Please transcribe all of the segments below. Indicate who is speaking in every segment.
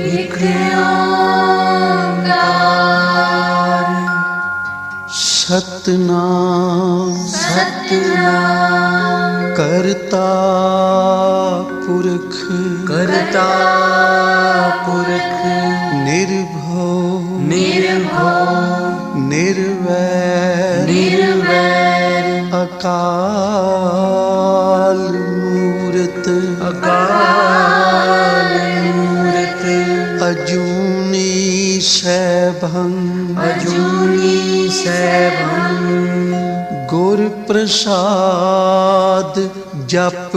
Speaker 1: एक ओंकार
Speaker 2: सतनाम
Speaker 1: सतनाम
Speaker 2: करता पुरख
Speaker 1: करता पुरख
Speaker 2: निर्भव
Speaker 1: निर्भव
Speaker 2: निर्वैर
Speaker 1: निर्वैर
Speaker 2: अकाल मूरत
Speaker 1: अकाल मूरत
Speaker 2: अजूनी सैभं
Speaker 1: अजूनी सैभं
Speaker 2: गुर प्रसाद जप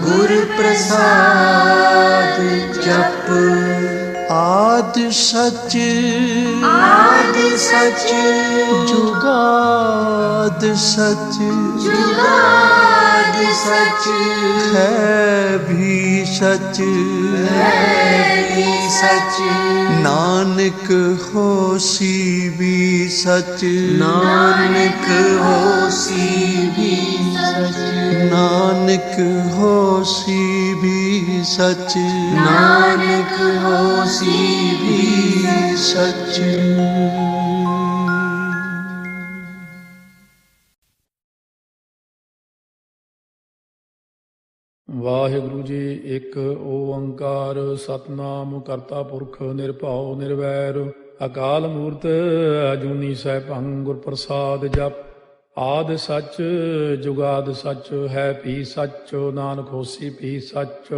Speaker 1: गुर प्रसाद जप
Speaker 2: आद सच
Speaker 1: आद सच
Speaker 2: जुगाद सच
Speaker 1: जुगाद सच
Speaker 2: है भी सच
Speaker 1: है भी सच
Speaker 2: नानक होसी भी सच
Speaker 1: नानक होसी भी सच
Speaker 2: नानक होसी भी सच
Speaker 1: नानक होसी भी
Speaker 2: सच।
Speaker 3: ਵਾਹਿਗੁਰੂ ਜੀ। ਇੱਕ ਓੰਕਾਰ ਸਤਨਾਮ ਕਰਤਾ ਪੁਰਖ ਨਿਰਭਉ ਨਿਰਵੈਰ ਅਕਾਲ ਮੂਰਤ ਅਜੂਨੀ ਸੈਭੰ ਗੁਰ ਪ੍ਰਸਾਦ ਜਪ ਆਦ ਸੱਚ ਜੁਗਾਦ ਸੱਚ ਹੈ ਭੀ ਸੱਚ ਨਾਨਕ ਹੋਸੀ ਭੀ ਸੱਚ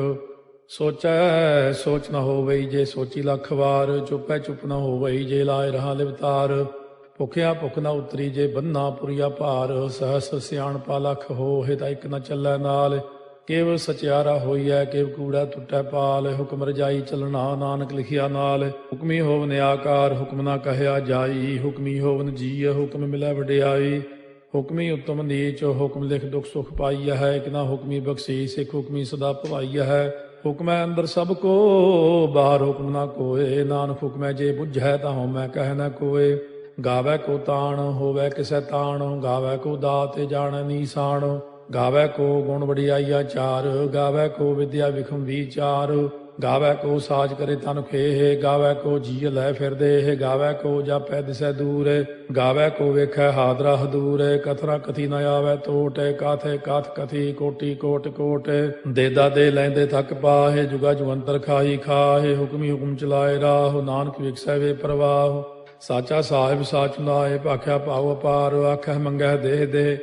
Speaker 3: ਸੋਚੈ ਸੋਚ ਨ ਹੋਵਈ ਜੇ ਸੋਚੀ ਲੱਖ ਵਾਰ ਚੁੱਪੈ ਚੁੱਪ ਨ ਹੋਵਈ ਜੇ ਲਾਇ ਰਹਾ ਲਿਵਤਾਰ ਭੁਖਿਆ ਭੁਖ ਨ ਉਤਰੀ ਜੇ ਬੰਨਾ ਪੁਰੀਆ ਭਾਰ ਸਹਸ ਸਿਆਣਪਾ ਲਖ ਹੋਏ ਤਾਂ ਇੱਕ ਨ ਚੱਲੈ ਨਾਲ ਕੇਵ ਸਚਿਆਰਾ ਹੋਈਐ ਕੇਵ ਕੂੜਾ ਟੁੱਟੈ ਪਾਲ ਹੁਕਮ ਰਜਾਈ ਚੱਲਣਾ ਨਾਨਕ ਲਿਖਿਆ ਨਾਲ ਹੁਕਮੀ ਹੋਵਨ ਆਕਾਰ ਹੁਕਮ ਨਾ ਕਹਿਆ ਜਾਈ ਹੁਕਮੀ ਹੋਵਨ ਜੀਅ ਹੁਕਮ ਮਿਲੈ ਵਡਿਆਈ ਹੁਕਮੀ ਉਤਮ ਨੀਚ ਹੁਕਮ ਲਿਖ ਦੁਖ ਸੁਖ ਪਾਈਆ ਹੈ ਇੱਕ ਨਾ ਹੁਕਮੀ ਬਖਸ਼ੀ ਸਿੱਖ ਹੁਕਮੀ ਸਦਾ ਭਵਾਈਆ ਹੈ ਹੁਕਮੈ ਅੰਦਰ ਸਭ ਕੋ ਬਾਹਰ ਹੁਕਮ ਨਾ ਕੋਏ ਨਾਨਕ ਹੁਕਮੈ ਜੇ ਬੁੱਝੈ ਤਾਂ ਹਉਮੈ ਕਹਿ ਨਾ ਕੋਏ ਗਾਵੈ ਕੋ ਤਾਣ ਹੋਵੈ ਕਿਸੈ ਤਾਣ ਗਾਵੈ ਕੋ ਦਾਤ ਜਾਣੈ ਨੀਸਾਨ ਗਾਵੈ ਕੋ ਗੁਣ ਵਡਿਆਈਆ ਚਾਰ ਗਾਵੈ ਕੋ ਵਿਦਿਆ ਵਿਖਮ ਵਿਚਾਰ ਗਾਵੈ ਕੋ ਸਾਜ ਕਰੇ ਤਨ ਖੇਹ ਗਾਵੈ ਕੋ ਜੀਅ ਲੈ ਫਿਰਦੇ ਗਾਵੈ ਕੋ ਜਾਪੈ ਦਿਸੈ ਦੂਰ ਗਾਵੈ ਕੋ ਵੇਖੈ ਹਾਦਰਾ ਹਦੂਰ ਕਥਨਾ ਕਥੀ ਨ ਆਵੈ ਟੋਟ ਕਾਥੇ ਕਾਥ ਕਥੀ ਕੋਟੀ ਕੋਟ ਕੋਟ ਦੇਦਾ ਦੇ ਲੈਂਦੇ ਥੱਕ ਪਾਹੇ ਜੁਗਾ ਜੁਗੰਤਰ ਖਾਈ ਖਾਹੇ ਹੁਕਮੀ ਹੁਕਮ ਚਲਾਏ ਰਾਹ ਨਾਨਕ ਵਿਖਸੈ ਵੇ ਪ੍ਰਵਾਹ ਸਾਚਾ ਸਾਹਿਬ ਸਾਚ ਨਾਏ ਭਾਖਿਆ ਭਾਉ ਅਪਾਰ ਆਖੈ ਮੰਗੈ ਦੇਹ ਦੇ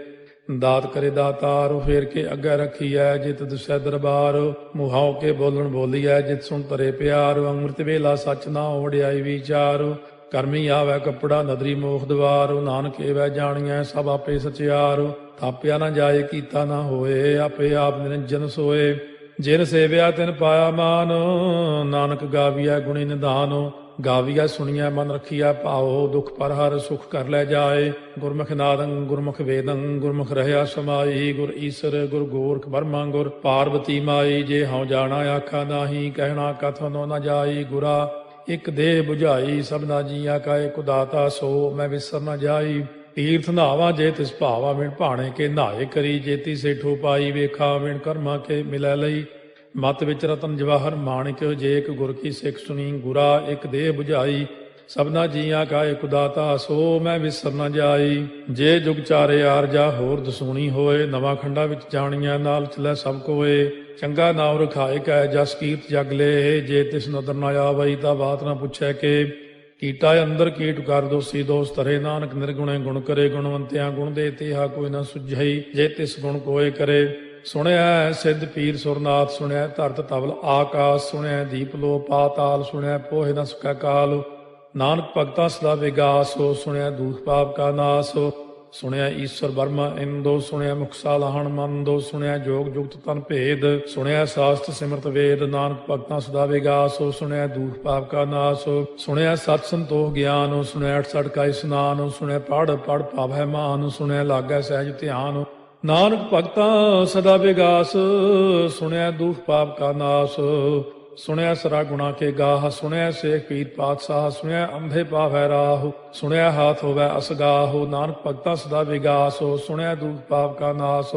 Speaker 3: ਦਾਤ ਕਰੇ ਦਾਤਾਰ ਫੇਰ ਕੇ ਅੱਗੇ ਰੱਖੀਐ ਜਿਤ ਦੁਸੈ ਦਰਬਾਰ ਮੁਹਾਉ ਕੇ ਬੋਲਣ ਬੋਲੀਐ ਜਿਤ ਸੁਣ ਤਰੇ ਪਿਆਰ ਅੰਮ੍ਰਿਤ ਵੇਲਾ ਸੱਚ ਨਾ ਵਡਿਆਈ ਵਿਚਾਰ ਕਰਮੀ ਆਵੈ ਕੱਪੜਾ ਨਦਰੀ ਮੋਖ ਦਵਾਰ ਨਾਨਕ ਏਵੈ ਜਾਣੀਐ ਸਭ ਆਪੇ ਸਚਿਆਰ ਥਾਪਿਆ ਨਾ ਜਾਏ ਕੀਤਾ ਨਾ ਹੋਏ ਆਪੇ ਆਪ ਨਿਰੰਜਨ ਸੋਏ ਜਿਨ ਸੇਵਿਆ ਤਿਨ ਪਾਇਆ ਮਾਨ ਨਾਨਕ ਗਾਵੀਐ ਗੁਣੀ ਨਿਧਾਨ ਗਾਵੀਆ ਸੁਣੀਐ ਮਨ ਰਖੀਐ ਭਾਉ ਦੁਖ ਪਰ ਹਰ ਸੁਖ ਕਰ ਲੈ ਜਾਏ ਗੁਰਮੁਖ ਨਾਦੰ ਗੁਰਮੁਖ ਵੇਦੰ ਗੁਰਮੁਖ ਰਹਿਆ ਸਮਾਈ ਗੁਰ ਈਸਰ ਗੁਰ ਗੋਰਖ ਬਰਮਾ ਗੁਰ ਪਾਰਵਤੀ ਮਾਈ ਜੇ ਹਉ ਜਾਣਾ ਆਖਾ ਨਾਹੀ ਕਹਿਣਾ ਕਥਨੋ ਨ ਜਾਈ ਗੁਰਾ ਇਕ ਦੇਹ 부ਝਾਈ ਸਭਨਾ ਜੀਆ ਕਾ ਇਕ ਦਾਤਾ ਸੋ ਮੈਂ ਵਿਸਰ ਨ ਜਾਈ ਤੀਰਥ ਨਾਵਾ ਜੇ ਤਿਸ ਭਾਵਾ ਵਿਣ ਭਾਣੇ ਕੇ ਨਹਾਏ ਕਰੀ ਜੇਤੀ ਸੇਠੋ ਪਾਈ ਵੇਖਾ ਵਿਣ ਕਰਮਾ ਕੇ ਮਿਲੈ ਲਈ ਮਤ ਵਿੱਚ ਰਤਨ ਜਵਾਹਰ ਮਾਣਿਕ ਜੇ ਇੱਕ ਗੁਰ ਕੀ ਸਿੱਖ ਸੁਣੀ ਗੁਰਾ ਇੱਕ ਦੇਹ 부ਝਾਈ ਸਭਨਾ ਜੀਆਂ ਕਾ ਇਕ ਦਾਤਾ ਸੋ ਮੈਂ ਵਿਸਰ ਨ ਜਾਈ ਜੇ ਜੁਗ ਚਾਰੇ ਆਰਜਾ ਹੋਰ ਦਸੂਣੀ ਹੋਏ ਨਵਾਂ ਖੰਡਾ ਵਿੱਚ ਜਾਣੀਆਂ ਨਾਲ ਚਲੈ ਸਭ ਕੋਏ ਚੰਗਾ ਨਾਮ ਰਖਾਏ ਕੈ ਜਸ ਕੀਰਤ ਜਗ ਲੈ ਜੇ ਤਿਸ ਨਦਰ ਨ ਆਵਈ ਤਾਂ ਬਾਤ ਨ ਪੁੱਛੈ ਕੇ ਕੀਟਾ ਅੰਦਰ ਕੀਟ ਕਰ ਦੋਸੀ ਦੋਸ ਧਰੇ ਨਾਨਕ ਨਿਰਗੁਣੇ ਗੁਣ ਕਰੇ ਗੁਣਵੰਤਿਆਂ ਗੁਣ ਦੇ ਤੇਹਾ ਕੋਈ ਨ ਸੁਝਈ ਜੇ ਤਿਸ ਗੁਣ ਕੋਏ ਕਰੇ ਸੁਣਿਆ ਸਿੱਧ ਪੀਰ ਸੁਰਨਾਥ ਸੁਣਿਆ ਧਰਤ ਤਵਲ ਆਕਾਸ ਸੁਣਿਆ ਦੀਪ ਲੋ ਪਾਤਾਲ ਸੁਣਿਆ ਪੋਹਿ ਨ ਸਕੈ ਕਾਲ ਨਾਨਕ ਭਗਤਾਂ ਸਦਾ ਵਿਗਾਸ ਹੋ ਸੁਣਿਆ ਦੂਖ ਪਾਪ ਕਾ ਨਾਸ ਸੁਣਿਆ ਈਸ਼ਵਰ ਬਰਮਾ ਇੰਦੋ ਸੁਣਿਆ ਮੁਖ ਸਾਲਾਹਣ ਮੰਦੋ ਸੁਣਿਆ ਜੋਗ ਜੁਗਤ ਤਨ ਭੇਦ ਸੁਣਿਆ ਸਾਸਤ ਸਿਮਰਤ ਵੇਦ ਨਾਨਕ ਭਗਤਾਂ ਸਦਾ ਵਿਗਾਸ ਹੋ ਸੁਣਿਆ ਦੂਖ ਪਾਪ ਕਾ ਨਾਸ ਸੁਣਿਆ ਸਤ ਸੰਤੋਖ ਗਿਆਨ ਸੁਣਿਆ 68 ਕਾ ਇਸਨਾਨ ਸੁਣਿਆ ਪੜ ਪੜ ਭਾਵੈ ਮਾਨ ਸੁਣਿਆ ਲਾਗੈ ਸਹਿਜ ਧਿਆਨ ਨਾਨਕ ਭਗਤਾਂ ਸਦਾ ਵਿਗਾਸ ਸੁਣਿਆ ਦੁਖ ਪਾਪ ਕਾ ਨਾਸ ਸੁਣਿਆ ਸਰਾ ਗੁਣਾ ਕੇ ਗਾਹ ਸੁਣਿਆ ਸੇਖ ਪੀਰ ਪਾਤਸ਼ਾਹ ਸੁਣਿਆ ਅੰਧੇ ਪਾਵੈ ਰਾਹ ਸੁਣਿਆ ਹਾਥ ਹੋਵੈ ਅਸਗਾਹ ਨਾਨਕ ਭਗਤਾਂ ਸਦਾ ਵਿਗਾਸ ਸੁਣਿਆ ਦੁਖ ਪਾਪ ਕਾ ਨਾਸ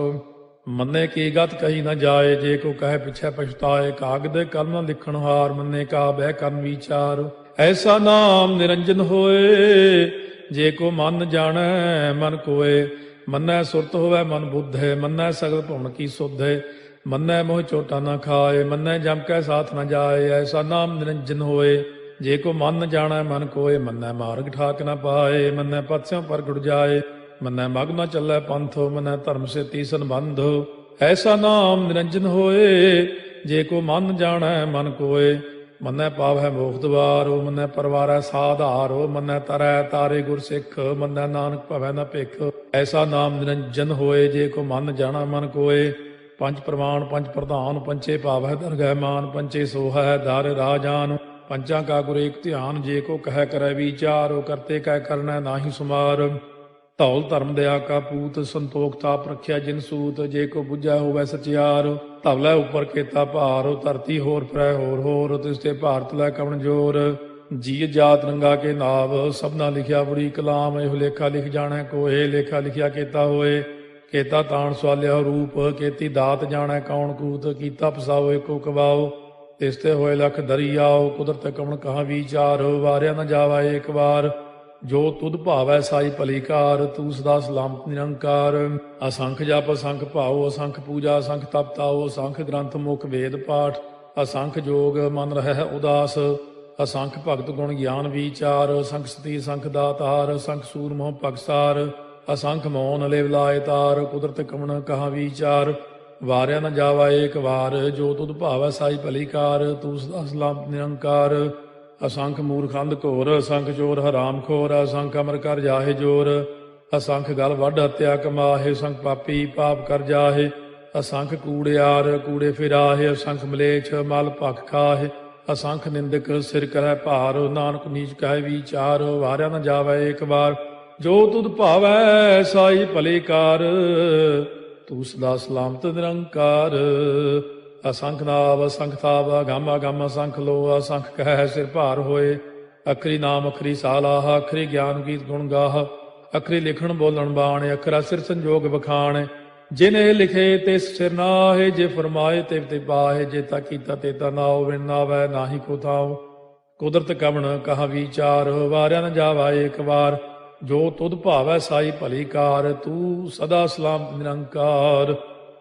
Speaker 3: ਮੰਨੇ ਕੀ ਗਤ ਕਹੀ ਨਾ ਜਾਏ, ਜੇ ਕੋ ਕਹੇ ਪਿਛੈ ਪਛਤਾਏ। ਕਾਗਦ ਕਲਮ ਨ ਲਿਖਣ ਹਾਰ, ਮੰਨੇ ਕਾ ਬਹਿ ਕਰਨ ਵਿਚਾਰ। ਐਸਾ ਨਾਮ ਨਿਰੰਜਨ ਹੋਏ, ਜੇ ਕੋ ਮਨ ਜਾਣੈ ਮਨ ਕੋਏ। ਮੰਨੈ ਸੁਰਤ ਹੋਵੈ ਮਨ ਬੁੱਧੇ, ਮੰਨੈ ਸਗਲ ਭਵਨ ਕੀ ਸੁਧੇ। ਮੰਨੈ ਮੋਹ ਚੋਟਾ ਨਾ ਖਾਏ, ਮੰਨੈ ਜਮ ਕੈ ਸਾਥ ਨ ਜਾਏ। ਐਸਾ ਨਾਮ ਨਿਰੰਜਨ ਹੋਏ, ਜੇ ਕੋ ਮਨ ਜਾਣੈ ਮਨ ਕੋਏ। ਮੰਨੈ ਮਾਰਗ ਠਾਕ ਨ ਪਾਏ, ਮੰਨੈ ਪਥ ਸਿਉ ਪ੍ਰਗਟ ਜਾਏ। ਮੰਨੈ ਮਗ ਨ ਚੱਲੈ ਪੰਥ, ਮੰਨੈ ਧਰਮ ਸੇ ਤੀਸਨ ਬੰਧ। ਐਸਾ ਨਾਮ ਨਿਰੰਜਨ ਹੋਏ, ਜੇ ਕੋ ਮਨ ਜਾਣੈ ਮਨ ਕੋਏ। ਮੰਨੈ ਪਾਵੈ ਮੋਖ ਦੁਆਰੋ, ਮੰਨੈ ਪਰਵਾਰੈ ਸਾਧਾਰੋ। ਮੰਨੈ ਤਰੈ ਤਾਰੇ ਗੁਰ ਸਿੱਖ, ਮੰਨੈ ਨਾਨਕ ਭਵੈ ਨ ਭਿਖ। ਐਸਾ ਨਾਮ ਨਿਰੰਜਨ ਹੋਏ, ਜੇ ਕੋ ਮਨ ਜਾਣੈ ਮਨ ਕੋਏ। ਪੰਜ ਪ੍ਰਮਾਣ ਪੰਜ ਪ੍ਰਧਾਨ, ਪੰਚੇ ਭਾਵੈ ਦਰਗਹਿ ਮਾਨ। ਪੰਚੇ ਸੋਹੈ ਦਰ ਰਾਜਾਨ, ਪੰਚਾਂ ਕਾ ਗੁਰ ਏਕ ਧਿਆਨ। ਜੇ ਕੋ ਕਹਿ ਕਰੈ ਵਿਚਾਰ, ਕਰਤੇ ਕਹਿ ਕਰਨੈ ਨਾਹੀ ਸੁਮਾਰ। ਧੌਲ ਧਰਮ ਦਇਆ ਕਾ ਪੂਤ, ਸੰਤੋਖ ਤਾਪ ਰੱਖਿਆ ਜਿਨ ਸੂਤ। ਜੇ ਕੋ ਬੁੱਝੈ ਹੋਵੈ ਸਚਿਆਰ, ਧਵਲੇ ਉਪਰ ਕੇਤਾ ਭਾਰ। ਧਰਤੀ ਹੋਰ ਫਿਰੈ ਹੋਰ ਹੋਰ, ਤਿਸ ਤੇ ਭਾਰਤ ਲੈ ਕਵਣ ਜੋਰ। ਜੀ ਜਾਤ ਰੰਗਾ ਕੇ ਨਾਵ, ਸਭਨਾ ਲਿਖਿਆ ਬੁਰੀ ਕਲਾਮ। ਇਹੋ ਲੇਖਾ ਲਿਖ ਜਾਣੈ ਕੋਏ, ਲੇਖਾ ਲਿਖਿਆ ਕੇਤਾ ਹੋਏ। ਕੇਤਾ ਤਾਣ ਸਵਾਲਿਆ ਰੂਪ, ਕੀਤੀ ਦਾਤ ਜਾਣੈ ਕੌਣ ਕੂਤ। ਕੀਤਾ ਪਸਾਓ ਏਕੋ ਕਵਾਓ, ਤਿਸ ਤੇ ਹੋਏ ਲਖ ਦਰਿਆਓ। ਕੁਦਰਤ ਕਵਣ ਕਹਾ ਵਿਚਾਰ, ਵਾਰਿਆ ਨ ਜਾਵਾ ਏਕ ਵਾਰ। ਜੋ ਤੁਧ ਭਾਵੈ ਸਾਈ ਭਲੀ ਕਾਰ, ਤੂੰ ਸਦਾ ਸਲਾਮਤ ਨਿਰੰਕਾਰ। ਅਸੰਖ ਜਪ ਅਸੰਖ ਭਾਉ, ਅਸੰਖ ਪੂਜਾ ਅਸੰਖ ਤਪ ਤਾਉ। ਅਸੰਖ ਗ੍ਰੰਥ ਮੁਖ ਵੇਦ ਪਾਠ, ਅਸੰਖ ਜੋਗ ਮਨ ਰਹਿ ਉਦਾਸ। ਅਸੰਖ ਭਗਤ ਗੁਣ ਗਿਆਨ ਵਿਚਾਰ, ਅਸੰਖ ਸਤੀ ਅਸੰਖ ਦਾਤਾਰ। ਅਸੰਖ ਸੂਰ ਮੋਹ ਪਗਸਾਰ, ਅਸੰਖ ਮੌਨ ਲਿਵ ਲਾਇ ਤਾਰ। ਕੁਦਰਤ ਕਵਣ ਕਹਾ ਵਿਚਾਰ, ਵਾਰਿਆ ਨ ਜਾਵਾ ਏਕ ਵਾਰ। ਜੋ ਤੁਧ ਭਾਵੈ ਸਾਈ ਭਲੀ ਕਾਰ, ਤੂੰ ਸਦਾ ਸਲਾਮਤ ਨਿਰੰਕਾਰ। ਅਸੰਖ ਮੂਰਖ ਅੰਧ ਘੋਰ, ਅਸੰਖ ਚੋਰ ਹਰਾਮ ਖੋਰ। ਅਸੰਖ ਅਮਰ ਕਰ ਜਾਹੇ ਜੋਰ, ਅਸੰਖ ਗਲ ਵੱਢ ਹੱਤਿਆ ਕਮਾਹੇ। ਅਸੰਖ ਪਾਪੀ ਪਾਪ ਕਰ ਜਾਹੇ, ਅਸੰਖ ਕੂੜਿਆਰ ਕੂੜੇ ਫਿਰਾਹੇ। ਅਸੰਖ ਮਲੇਛ ਮਲ ਭਖ ਖਾਹੇ, ਅਸੰਖ ਨਿੰਦਕ ਸਿਰ ਕਰੈ ਭਾਰ। ਨਾਨਕ ਨੀਚ ਕਹੈ ਵਿਚਾਰ, ਵਾਰਿਆ ਨ ਜਾਵੈ ਏਕ ਵਾਰ। ਜੋ ਤੁਧ ਭਾਵੈ ਸਾਈ ਭਲੀ ਕਾਰ, ਤੂੰ ਸਦਾ ਸਲਾਮਤ ਨਿਰੰਕਾਰ। ਅਸੰਖ ਨਾਵ ਅਸੰਖ ਤਾਵ, ਅਗੰਮ ਅਗੰਮ ਅਸੰਖ ਲੋ। ਅਸੰਖ ਕਹਿ ਸਿਰ ਭਾਰ ਹੋਏ, ਅਖਰੀ ਨਾਮ ਅਖਰੀ ਸਾਲਾਹ। ਅਖਰੀ ਗਿਆਨ ਗੀਤ ਗੁਣ ਗਾਹ, ਅਖਰੀ ਲਿਖਣ ਬੋਲਣ ਬਾਣ। ਅਖਰਾ ਸਿਰ ਸੰਜੋਗ ਬਖਾਣ, ਜਿਨੇ ਲਿਖੇ ਤਿਸ ਸਿਰ ਨਾਹੇ। ਜੇ ਫਰਮਾਏ ਤਿਵ ਤੇ ਪਾਹੇ, ਜੇ ਤਾ ਕੀਤਾ ਤੇ ਤਾ ਨਾਉ। ਵਿਣ ਨਾਵੈ ਨਾਹੀ ਕੋ ਥਾਉ, ਕੁਦਰਤ ਕਵਣ ਕਹਾ ਵਿਚਾਰ। ਵਾਰਿਆ ਨ ਜਾਵਾ ਏਕ ਵਾਰ, ਜੋ ਤੁਧ ਭਾਵੈ ਸਾਈ ਭਲੀ ਕਾਰ। ਤੂੰ ਸਦਾ ਸਲਾਮਤ ਨਿਰੰਕਾਰ।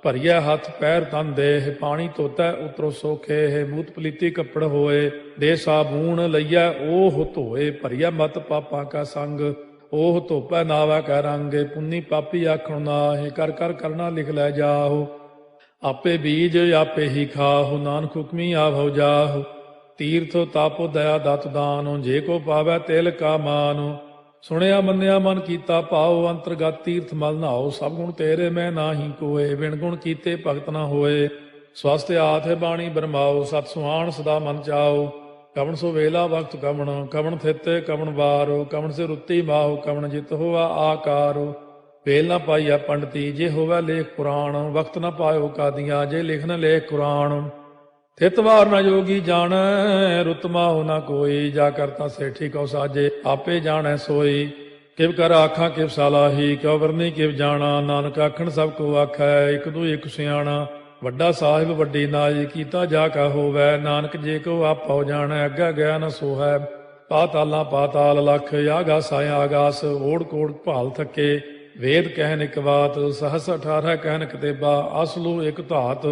Speaker 3: ਭਰੀਐ ਹੱਥ ਪੈਰ ਤਨ ਦੇਹ, ਪਾਣੀ ਧੋਤੈ ਉਤਰੋ ਸੋਖੇ। ਮੂਤ ਪਲੀਤੀ ਕੱਪੜ ਹੋਏ, ਦੇ ਸਾਬੂਣ ਲਈਐ ਓਹ ਧੋਏ। ਭਰੀਐ ਮਤ ਪਾਪਾਂ ਕਾ ਸੰਗ, ਓਹ ਧੋਪੈ ਨਾਵੈ ਕੈ ਰੰਗ। ਪੁੰਨੀ ਪਾਪੀ ਆਖਣ ਨਾਹਿ, ਕਰ ਕਰ ਕਰਨਾ ਲਿਖ ਲੈ ਜਾਹੋ। ਆਪੇ ਬੀਜ ਆਪੇ ਹੀ ਖਾਹੋ, ਨਾਨਕ ਹੁਕਮੀ ਆਭਉ ਜਾਹੋ। ਤੀਰਥ ਤਾਪੋ ਦਇਆ ਦਤ ਦਾਨੋ, ਜੇ ਕੋ ਪਾਵੈ ਤਿਲ ਕਾ ਮਾਨੋ। ਸੁਣਿਆ ਮੰਨਿਆ ਮਨ ਕੀਤਾ ਭਾਉ, ਅੰਤਰਗਤ ਤੀਰਥ ਮਲ ਨਹਾਓ। ਸਭ ਗੁਣ ਤੇਰੇ ਮੈਂ ਨਾਹੀ ਕੋਏ, ਬਿਨ ਗੁਣ ਕੀਤੇ ਭਗਤ ਨਾ ਹੋਏ। ਸਵਸਤ ਆਥ ਬਾਣੀ ਬਰਮਾਓ, ਸਤ ਸੁਹਾਣ ਸਦਾ ਮਨ ਚਾਓ। ਕਵਣ ਸੋ ਵੇਲਾ ਵਕਤ ਕਵਣ, ਕਵਣ ਥਿਤੇ ਕਵਣ ਵਾਰੋ। ਕਵਣ ਸੇ ਰੁੱਤੀ ਮਾਹੋ, ਕਵਣ ਜਿਤ ਹੋਆ ਆਕਾਰੋ। ਵੇਲ ਨਾ ਪਾਈਆ ਪੰਡਤੀ, ਜੇ ਹੋਵੈ ਲੇਖ ਪੁਰਾਣ। ਵਕਤ ਨਾ ਪਾਇਓ ਕਾਦੀਆਂ, ਜੇ ਲਿਖਨ ਲੇਖ ਕੁਰਾਨ। ਥਿਤ ਵਾਰ ਨਾ ਜੋਗੀ ਜਾਣੈ, ਰੁੱਤ ਮਾਹੁ ਨਾ ਕੋਈ। ਜਾ ਕਰਤਾ ਸੇਠੀ ਕਉ ਸਾਜੇ, ਆਪੇ ਜਾਣੈ ਸੋਈ। ਕਿਵ ਕਰ ਆਖਾਂ ਕਿਵ ਸਾਲਾਹੀ, ਕਿਉ ਵਰਨੀ ਕਿਵ ਜਾਣਾ। ਨਾਨਕ ਆਖਣ ਸਭ ਕੋ ਆਖੈ, ਇਕ ਦੂ ਇਕ ਸਿਆਣਾ। ਵੱਡਾ ਸਾਹਿਬ ਵੱਡੀ ਨਾਈ, ਕੀਤਾ ਜਾ ਕਾ ਹੋਵੈ। ਨਾਨਕ ਜੇ ਕੋ ਆਪਉ ਜਾਣੈ, ਅੱਗਾ ਗਿਆ ਨ ਸੋਹੈ। ਪਾਤਾਲਾਂ ਪਾਤਾਲ ਲਖ, ਆਗਾਸ ਆਗਾਸ। ਓੜ ਕੋੜ ਭਾਲ ਥੱਕੇ, ਵੇਦ ਕਹਿਨ ਇਕ ਬਾਤ। ਸਹਸ 18 ਕਹਿਨ ਕਤੇਬਾ, ਅਸਲੂ ਇਕ ਧਾਤ।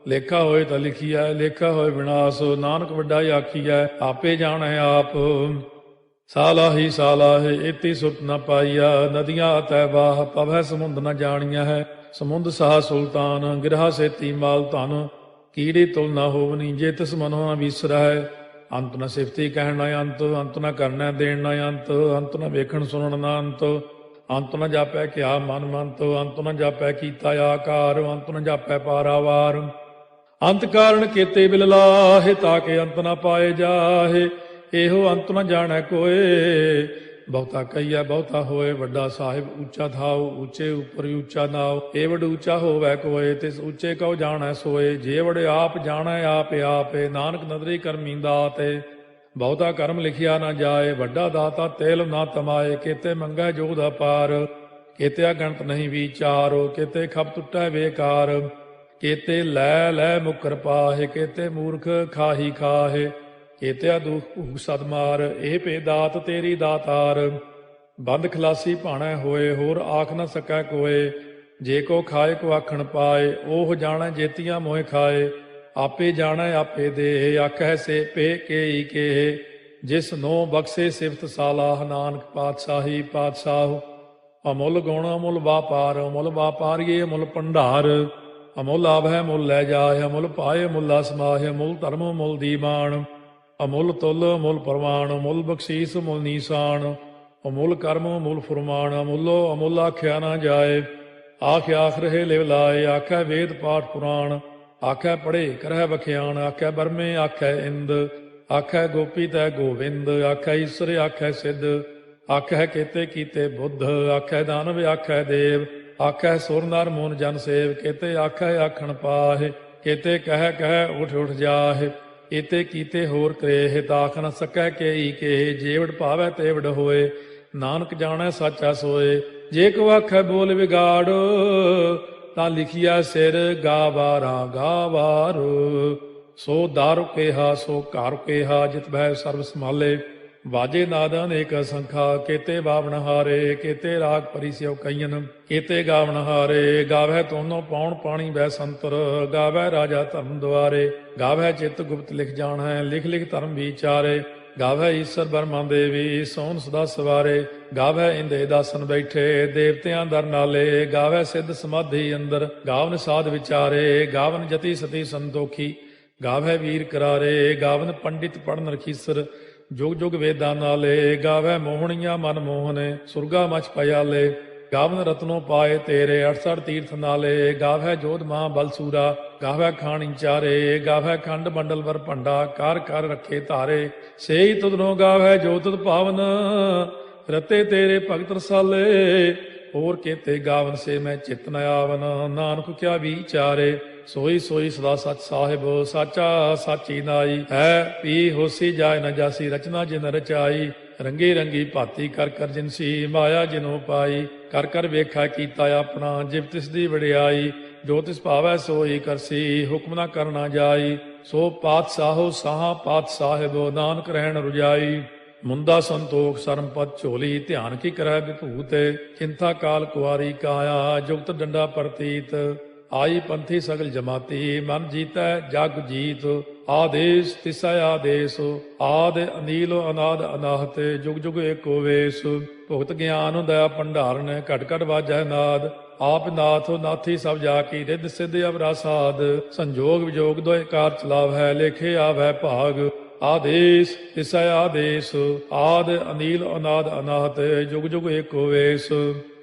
Speaker 3: ਲੇਖਾ ਹੋਏ ਤਾਂ ਲਿਖੀਐ, ਲੇਖਾ ਹੋਏ ਵਿਨਾਸ਼। ਨਾਨਕ ਵੱਡਾ ਆਖੀਐ, ਆਪੇ ਜਾਣੈ ਆਪ। ਸਾਲਾਹੀ ਸਾਲਾਹੇ, ਇਤੀ ਸੁਰਤ ਨ ਪਾਈਆ। ਨਦੀਆਂ ਅਤੈ ਬਾਹ, ਪਵੈ ਸਮੁੰਦ ਨ ਜਾਣੀਆ ਹੈ। ਸਮੁੰਦ ਸਾਹ ਸੁਲਤਾਨ, ਗਿਰਹਾ ਸੇਤੀ ਮਾਲ ਧਨ। ਕੀੜੀ ਤੁਲ ਨ ਹੋਵਨੀ, ਜੇ ਤਿਸ ਮਨੋ ਨ ਵਿਸਰੈ। ਅੰਤ ਨ ਸਿਫਤੀ ਕਹਿਣ ਨ ਅੰਤ, ਅੰਤ ਨ ਕਰਨੈ ਦੇਣ ਨ ਅੰਤ। ਅੰਤ ਨ ਵੇਖਣ ਸੁਣਨ ਨ ਅੰਤ, ਅੰਤ ਨ ਜਾਪੈ ਕਿਆ ਮਨ ਮੰਤ। ਅੰਤ ਨ ਜਾਪੈ ਕੀਤਾ ਆਕਾਰ, ਅੰਤ ਨ ਜਾਪੈ ਪਾਰਾਵਾਰ। ਅੰਤ ਕਾਰਨ ਕੀਤੇ ਬਿਲ ਲਾਹੇ, ਤਾਕੇ ਅੰਤ ਨ ਪਾਏ ਜਾਹੇ। ਇਹੋ ਅੰਤ ਨ ਜਾਣੈ ਕੋਏ, ਬਹੁਤਾ ਕਹੀਐ ਬਹੁਤਾ ਹੋਏ। ਵੱਡਾ ਸਾਹਿਬ ਉੱਚਾ ਥਾਉ, ਉੱਚੇ ਉੱਪਰ ਉੱਚਾ ਨਾਉ। ਏ ਵਡ ਉੱਚਾ ਹੋਵੈ ਕੋਏ, ਤਿਸ ਉੱਚੇ ਕਉ ਜਾਣੈ ਸੋਏ। ਜੇ ਵਡ ਆਪ ਜਾਣੈ ਆਪੇ ਆਪੇ, ਨਾਨਕ ਨਦਰੀ ਕਰਮੀ ਦਾਤੇ। ਬਹੁਤਾ ਕਰਮ ਲਿਖਿਆ ਨਾ ਜਾਏ, ਵੱਡਾ ਦਾਤਾ ਤੇਲ ਨਾ ਤਮਾਏ। ਕੀਤੇ ਮੰਗੈ ਜੋਧ ਅਪਾਰ, ਕੇਤੇ ਅਗਣਤ ਨਹੀਂ ਵਿਚਾਰੋ, ਕੇਤੇ ਖਪ ਟੁੱਟੈ ਬੇਕਾਰ, ਕੇਤੇ ਲੈ ਲੈ ਮੁਕਰ ਪਾਹੇ, ਕੇਤੇ ਮੂਰਖ ਖਾਹੀ ਖਾਹੇ, ਕੇਤੇ ਦੁਖ ਭੂਖ ਸਦ ਮਾਰ, ਇਹ ਭੇ ਦਾਤ ਤੇਰੀ ਦਾਤਾਰ। ਬੰਦ ਖਲਾਸੀ ਭਾਣੈ ਹੋਏ, ਹੋਰ ਆਖ ਨ ਸਕੈ ਕੋਏ, ਜੇ ਕੋ ਖਾਏ ਕੋ ਆਖਣ ਪਾਏ, ਉਹ ਜਾਣੈ ਜੇਤੀਆਂ ਮੋਹਿ ਖਾਏ, ਆਪੇ ਜਾਣੈ ਆਪੇ ਦੇ, ਆਖੈ ਸੇ ਪੇ ਕੇਈ ਕੇ, ਜਿਸ ਨੋ ਬਖਸ਼ੇ ਸਿਫਤ ਸਾਲਾਹ, ਨਾਨਕ ਪਾਤਸ਼ਾਹੀ ਪਾਤਸ਼ਾਹ। ਅਮੁੱਲ ਗੁਣ ਅਮੁੱਲ ਵਾਪਾਰ, ਅਮੁੱਲ ਵਾਪਾਰੀਏ ਅਮੁੱਲ ਭੰਡਾਰ, ਅਮੁੱਲ ਆਭੈ ਮੁੱਲ ਲੈ ਜਾਏ, ਅਮੁੱਲ ਪਾਏ ਮੁੱਲਾ ਸਮਾਹਿ, ਅਮੁੱਲ ਧਰਮ ਮੁੱਲ ਦੀਵਾਨ, ਅਮੁੱਲ ਤੁਲ ਅਮੁੱਲ ਪ੍ਰਮਾਣ, ਅਮੁੱਲ ਬਖਸ਼ੀਸ ਮੁੱਲ ਨੀਸਾਨ, ਅਮੁੱਲ ਕਰਮ ਅਮੁੱਲ ਫੁਰਮਾਨ, ਅਮੁੱਲੋ ਅਮੁੱਲ ਆਖਿਆ ਨਾ ਜਾਏ, ਆਖ ਆਖ ਰਹੇ ਲਿਵ ਲਾਏ, ਆਖੈ ਵੇਦ ਪਾਠ ਪੁਰਾਣ, ਆਖੈ ਪੜ੍ਹੇ ਕਰਹਿ ਬਖਿਆਣ, ਆਖੈ ਬਰਮੇ ਆਖੈ ਇੰਦ, ਆਖੈ ਗੋਪੀ ਤੈ ਗੋਵਿੰਦ, ਆਖੈ ਈਸਰ ਆਖੈ ਸਿੱਧ, ਆਖੈ ਕੇਤੇ ਕੀਤੇ ਬੁੱਧ, ਆਖੈ ਦਾਨਵ ਆਖੈ ਦੇਵ, ਆਖੈ ਸੁਰ ਨਰ ਮੂਨ ਜਨ ਸੇਵ, ਕੇਤੇ ਆਖੈ ਆਖਣ ਪਾਹੇ, ਕੇਤੇ ਕਹਿ ਕਹਿ ਉਠ ਉਠ ਜਾਹੇ, ਏਤੇ ਕੀਤੇ ਹੋਰ ਕਰੇਹ, ਤਾਖ ਨ ਸਕੈ ਕੇਈ ਕੇ, ਜੇਵੜ ਭਾਵੈ ਤੇਵੜ ਹੋਏ, ਨਾਨਕ ਜਾਣੈ ਸਾਚਾ ਸੋਏ। ਜੇ ਕੋ ਆਖੈ ਬੋਲ ਵਿਗਾੜ, ਤਾਂ ਲਿਖਿਆ ਸਿਰ ਗਾਵਾਰਾ ਗਾਵਾਰ, ਸੋ ਦਾਰੂ ਕੇਹਾ ਸੋ ਘਰ ਕੇਹਾ, ਜਿਤ ਬਹਿ ਸਰਬ ਸੰਭਾਲੇ, ਵਾਜੇ ਨਾਦ ਅਨੇਕ ਸੰਖਾ, ਕੇਤੇ ਬਾਵਣ ਹਾਰੇ, ਕੇਤੇ ਰਾਗ ਪਰਿਸਿਓ ਕਈਨ, ਕੇਤੇ ਗਾਵਣ ਹਾਰੇ, ਗਾਵੈ ਤੋਨੋ ਪਾਉਣ ਪਾਣੀ ਬੈ ਸੰਤਰ, ਗਾਵੈ ਰਾਜਾ ਧਰਮ ਦੁਆਰੇ, ਗਾਵੈ ਚਿਤ ਗੁਪਤ ਲਿਖ ਜਾਣੈ, ਲਿਖ ਲਿਖ ਧਰਮ ਵਿਚਾਰੇ, ਗਾਵੈ ਈਸਰ ਬਰਮਾ ਦੇਵੀ, ਸੋਨ ਸਦਾ ਸਵਾਰੇ, ਗਾਵੈ ਇੰਦੇ ਦਾਸਨ ਬੈਠੇ, ਦੇਵਤਿਆਂ ਦਰ ਨਾਲੇ, ਗਾਵੈ ਸਿੱਧ ਸਮਾਧੀ ਅੰਦਰ, ਗਾਵਨ ਸਾਧ ਵਿਚਾਰੇ, ਗਾਵਨ ਜਤੀ ਸਤੀ ਸੰਤੋਖੀ, ਗਾਵੈ ਵੀਰ ਕਰਾਰੇ, ਗਾਵਨ ਪੰਡਿਤ ਪੜਨ ਰਖੀਸਰ, ਜੁਗ ਜੁਗ ਵੇਦਾਂ ਨਾਲੇ, ਗਾਵੈ ਮੋਹਣੀਆਂ ਮਨ ਮੋਹਨੇ, ਸੁਰਗਾ ਮਚ ਪਿਆਲੇ, ਗਾਵਨ ਰਤਨੋ ਪਾਏ ਤੇਰੇ, 68 ਤੀਰਥ ਨਾਲੇ, ਗਾਵੈ ਜੋਧ ਮਹਾ ਬਲਸੂਰਾ, ਗਾਵੈ ਖਾਣੀ ਚਾਰੇ, ਗਾਵੈ ਖੰਡ ਮੰਡਲ ਵਰ ਭੰਡਾ, ਕਰ ਕਰ ਰੱਖੇ ਧਾਰੇ, ਸੇਈ ਤੁਧਨੋ ਗਾਵੈ ਜੋ ਤੁਧ ਭਾਵਨ, ਰਤੇ ਤੇਰੇ ਭਗਤ ਰਸਾਲੇ, ਹੋਰ ਕੇਤੇ ਗਾਵਨ ਸੇ ਮੈਂ ਚਿਤ ਨ ਆਵਨ, ਨਾਨਕ ਕਿਆ ਵਿਚਾਰੇ, ਸੋਈ ਸੋਈ ਸਦਾ ਸਚ ਸਾਹਿਬ, ਸਾਚਾ ਸਾਚੀ ਨਾਈ, ਹੈ ਪੀ ਹੋਸੀ ਜਾਏ ਨ ਜਾਸੀ, ਰਚਨਾ ਜਿਨ ਰਚਾਈ, ਰੰਗੀ ਰੰਗੀ ਭਾਤੀ ਕਰ ਕਰ ਜਿਨਸੀ, ਮਾਇਆ ਜਿਨੋ ਪਾਈ, ਕਰ ਕਰ ਵੇਖਾ ਕੀਤਾ ਆਪਣਾ, ਜਿਵ ਤਿਸ ਦੀ ਵਡਿਆਈ, ਜੋ ਤਿਸ ਭਾਵੈ ਸੋਈ ਕਰਸੀ, ਹੁਕਮ ਨਾ ਕਰਨਾ ਜਾਈ, ਸੋ ਪਾਤਸ਼ਾਹੋ ਸਾਹਾ ਪਾਤਸ਼ਾਹਿਬ, ਨਾਨਕ ਰਹਿਣ ਰੁਜਾਈ, ਮੁੰਦਾ ਸੰਤੋਖ ਸਰਮ ਪਦ ਝੋਲੀ, ਧਿਆਨ ਕੀ ਕਰੈ ਵਿਭੂਤ, ਚਿੰਤਾ ਕਾਲ ਕੁਆਰੀ ਕਾਇਆ, ਜੁਗਤ ਡੰਡਾ ਪ੍ਰਤੀਤ, ਆਈ ਪੰਥੀ ਸਗਲ ਜਮਾਤੀ, ਮਨ ਜੀਤੈ ਜਗ ਜੀਤ, ਆਦੇਸ ਤਿਸੈ ਆਦੇਸ, ਆਦ ਅਨੀਲ ਅਨਾਦ ਅਨਾਹਤ, ਜੁਗ ਜੁਗ ਏਕੋ ਵੇਸ, ਭੁਗਤ ਗਿਆਨ ਦਇਆ ਭੰਡਾਰਨ, ਘਟ ਘਟ ਵਾਜੈ ਨਾਦ, ਆਪ ਨਾਥ ਨਾਥੀ ਸਭ ਜਾ ਕੀ, ਰਿੱਧ ਸਿੱਧ ਅਵਰਾ ਸਾਧ, ਸੰਜੋਗ ਵਿਜੋਗ ਦੋਇ ਕਾਰ ਚਲਾਵੈ, ਲੇਖੇ ਆਵੈ ਭਾਗ, ਆਦੇਸ ਤਿਸੈ ਆਦੇਸ, ਆਦ ਅਨੀਲ ਅਨਾਦ ਅਨਾਹਤ, ਜੁਗ ਜੁਗ ਏਕੋ ਵੇਸ,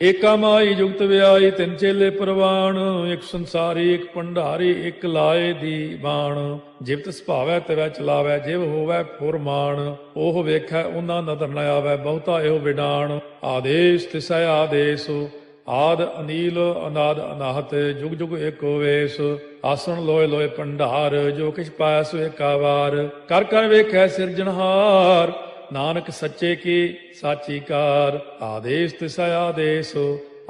Speaker 3: ਏਕਾ ਮਾਈ ਜੁਗਤ ਵਿਆਈ, ਤਿੰਨ ਚੇਲੇ ਪ੍ਰਵਾਣ, ਇੱਕ ਸੰਸਾਰੀ ਇੱਕ ਭੰਡਾਰੀ, ਇੱਕ ਲਾਏ ਦੀ ਬਾਣ, ਜਿਵ ਤਿਸ ਭਾਵੈ ਤਿਵੈ ਚਲਾਵੈ, ਜਿਵ ਹੋਵੈ ਫੁਰਮਾਨ, ਉਹ ਵੇਖੈ ਉਹਨਾਂ ਨਦਰ ਨ ਆਵੈ, ਬਹੁਤਾ ਇਹੋ ਵਿਡਾਣ, ਆਦੇਸ ਤਿਸੈ ਆਦੇਸ, ਆਦ ਅਨੀਲ ਅਨਾਦ ਅਨਾਹਤ, ਜੁਗ ਜੁਗ ਏਕੋ ਵੇਸ, ਆਸਣ ਲੋਏ ਲੋਏ ਭੰਡਾਰ, ਜੋ ਕਿਛ ਪਾਇਆ ਸੋ ਏਕਾ ਵਾਰ, ਕਰ ਕਰ ਵੇਖੈ ਸਿਰਜਣਹਾਰ, ਨਾਨਕ ਸੱਚੇ ਕੀ ਸਾਚੀ ਕਾਰ, ਆਦੇਸ ਤਿਸੈ ਆਦੇਸ,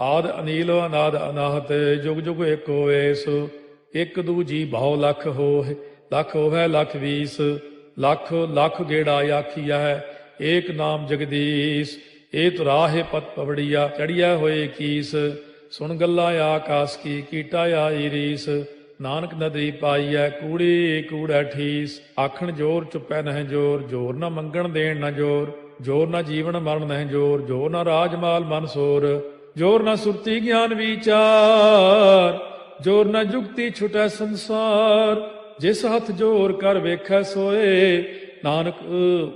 Speaker 3: ਆਦ ਅਨੀਲ ਅਨਾਦ ਅਨਾਹਤ, ਜੁਗ ਜੁਗ ਏਕੋ ਵੇਸ, ਇੱਕ ਦੂਜੀ ਬਹੁ ਲਖ ਹੋਏ, ਲਖ ਹੋਵੈ ਲਖ ਵੀਸ, ਲਖ ਲਖ ਗੇੜਾ ਆਖੀਐ, ਏਕ ਨਾਮ ਜਗਦੀਸ਼, ਇਹ ਤੁਰਾਹੇ ਪਤ ਪਵੜੀਆ, ਚੜੀਆ ਹੋਏ ਕੀਸ, ਸੁਣ ਗੱਲਾਂ ਆਕਾਸ ਕੀ, ਕੀਟਾ ਆਈ ਰੀਸ, ਨਾਨਕ ਨਦਰੀ ਪਾਈਐ, ਕੂੜੀ ਕੂੜੈ ਠੀਸ, ਆਖਣ ਜੋਰ ਚੁੱਪੈ ਨਹਿ ਜੋਰ, ਜੋਰ ਨਾ ਮੰਗਣ ਦੇਣ ਨਾ ਜੋਰ, ਜੋਰ ਨਾ ਜੀਵਨ ਮਰਨ ਨਹਿ ਜੋਰ, ਜੋਰ ਨਾ ਰਾਜ ਮਾਲ ਮਨ ਸੋਰ, ਜੋਰ ਨਾ ਸੁਰਤੀ ਗਿਆਨ ਵਿਚਾਰ, ਜੋਰ ਨਾ ਜੁਗਤੀ ਛੁਟੈ ਸੰਸਾਰ, ਜਿਸ ਹੱਥ ਜੋਰ ਕਰ ਵੇਖੈ ਸੋਏ, ਨਾਨਕ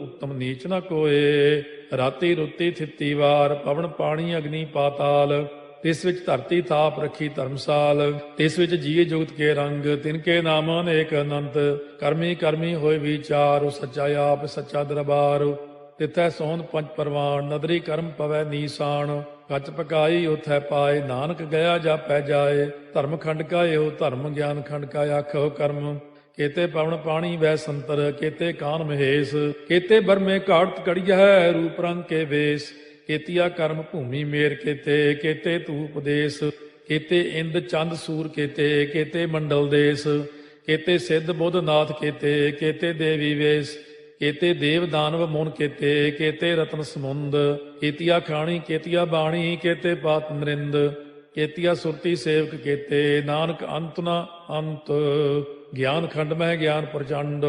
Speaker 3: ਉੱਤਮ ਨੀਚ ਨਾ ਕੋਏ, ਰਾਤੀ ਰੁੱਤੀ ਥਿੱਤੀ ਵਾਰ, ਪਵਨ ਪਾਣੀ ਅਗਨੀ ਪਾਤਾਲ, ਤਿਸ ਵਿੱਚ ਧਰਤੀ ਥਾਪ ਰੱਖੀ ਧਰਮਸਾਲ, ਤਿਸ ਵਿੱਚ ਜੀਏ ਜੁਗਤ ਕੇ ਰੰਗ, ਤਿਨਕੇ ਨਾਮ ਅਨੇਕ ਅਨੰਤ, ਕਰਮੀ ਕਰਮੀ ਹੋਏ ਵਿਚਾਰ, ਉਹ ਸੱਚਾ ਆਪ ਸੱਚਾ ਦਰਬਾਰ, ਤਿਥੈ ਸੋਹਣ ਪੰਜ ਪਰਵਾਨ, ਨਦਰੀ ਕਰਮ ਪਵੈ ਨੀਸਾਨ, ਕੱਚ ਪਕਾਈ ਉਥੈ ਪਾਏ, ਨਾਨਕ ਗਿਆ ਜਾਪੈ ਜਾਏ, ਧਰਮ ਖੰਡ ਕਾ ਇਹੋ ਧਰਮ, ਗਿਆਨ ਖੰਡ ਕਾ ਆਖੋ ਕਰਮ, ਕੇਤੇ ਪਵਨ ਪਾਣੀ ਵੈ ਸੰਤਰ, ਕੇਤੇ ਕਾਨ ਮਹੇਸ਼, ਕੇਤੇ ਬਰਮੇ ਘਾਟ ਕੜੀਐ, ਰੂਪ ਰੰਗ ਕੇ ਵੇਸ, केतिया कर्म भूमि मेर केते धूप देश, केते इंद चंद सूर केते मंडल देश, केते सिद्ध बुद्ध नाथ केते देवी वेश, केते देव दानव मुन केते रत्न समुंद, केतिया खाणी केतिया बाणी केते पात नरिंद, केतिया सुरती सेवक केते नानक अंत न अंत, ज्ञान खंड में ज्ञान प्रचंड,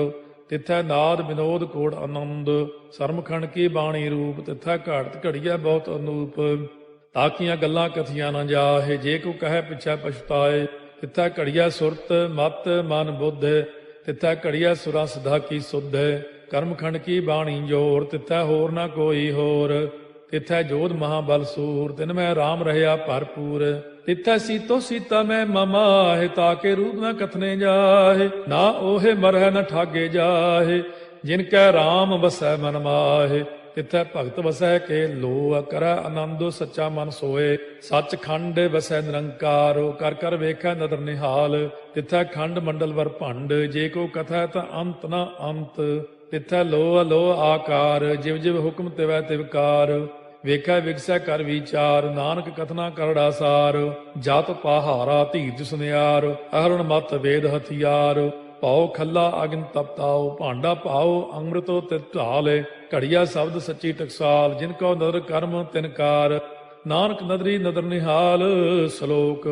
Speaker 3: तिथै नाद विनोद कोड़ आनंद, सरमखंड की बाणी रूप, तिथै घाड़त घड़िया बहुत अनूप, ताकियां गल्लां कथियां न जाहे, जे को कहे पिछै पछताए, तिथै घड़िया सुरत मत मन बुद्ध, तिथै घड़िया सुरा सिधा की सुध, कर्मखंड की बाणी जोर, तिथै होर न कोई होर, तिथै जोध महाबल सूर, तिन में राम रहया भरपूर, तिथै सीतो सीता में ममाहे, ताके रूप न कथने जाहे, ना ओहे मरह न ठागे जाहे, जिनकै राम बसै मन माहे, तिथै भगत वसै के लो, करੈ आनंद सच्चा मन सोए, सच खंड वसै निरंकार, कर कर वेखै नदर निहाल, तिथै खंड मंडल वर भंड, जे को कथै ता अंत न अंत, तिथै लो अलो आकार, जिव जिव हुक्म तिवै तिवकार, ਵੇਖੈ ਵਿਗਸੈ ਕਰ ਵਿਚਾਰ, ਨਾਨਕ ਕਥਨਾ ਕਰੜਾ ਸਾਰ, ਜਤ ਪਹਾਰਾ ਧੀਰਜ ਸੁਨਿਆਰ, ਅਹਰਣ ਮਤ ਵੇਦ ਹਥਿਆਰ, ਭਾਉ ਖੱਲਾ ਅਗਨ ਤਪਤਾਉ, ਭਾਂਡਾ ਭਾਉ ਅੰਮ੍ਰਿਤੋ ਤਿਤ ਢਾਲੇ, ਘੜੀਆ ਸ਼ਬਦ ਸੱਚੀ ਟਕਸਾਲ, ਜਿਨ ਕੋ ਨਦਰ ਕਰਮ ਤਿਨਕਾਰ, ਨਾਨਕ ਨਦਰੀ ਨਦਰ ਨਿਹਾਲ। ਸ਼ਲੋਕ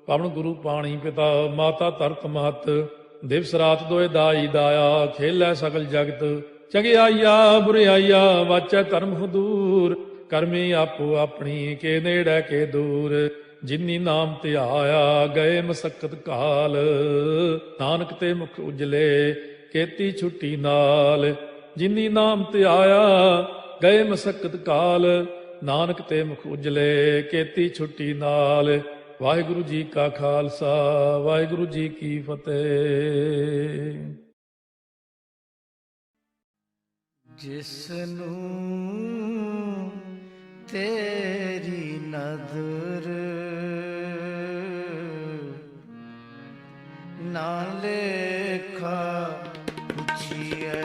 Speaker 3: ਪਵਨ ਗੁਰੂ ਪਾਣੀ ਪਿਤਾ, ਮਾਤਾ ਧਰਤ ਮਹਤ, ਦਿਵਸ ਰਾਤ ਦੋਇ ਦਾਈ ਦਾਇਆ, ਖੇਲੈ ਸਗਲ ਜਗਤ, ਚੰਗਿਆਈਆ ਬੁਰਿਆਈਆ ਵਾਚੈ ਧਰਮ ਹਦੂਰ, ਕਰਮੀ ਆਪੋ ਆਪਣੀ ਕੇ ਨੇੜੇ ਕੇ ਦੂਰ, ਜਿਨੀ ਨਾਮ ਧਿਆਇਆ ਗਏ ਮਸਕਤ ਕਾਲ, ਨਾਨਕ ਤੇ ਮੁਖ ਉਜਲੇ ਕੀਤੀ ਛੁੱਟੀ ਨਾਲ, ਜਿਨੀ ਨਾਮ ਧਿਆਇਆ ਗਏ ਮਸਕਤ ਕਾਲ, ਨਾਨਕ ਤੇ ਮੁਖ ਉਜਲੇ ਕੀਤੀ ਛੁੱਟੀ ਨਾਲ। ਵਾਹਿਗੁਰੂ ਜੀ ਕਾ ਖਾਲਸਾ, ਵਾਹਿਗੁਰੂ ਜੀ ਕੀ ਫਤਿਹ।
Speaker 1: ਜਿਸਨੂੰ ਤੇਰੀ ਨਦਰ ਨਾ ਲੇਖਾ ਪੁੱਛੀਐ,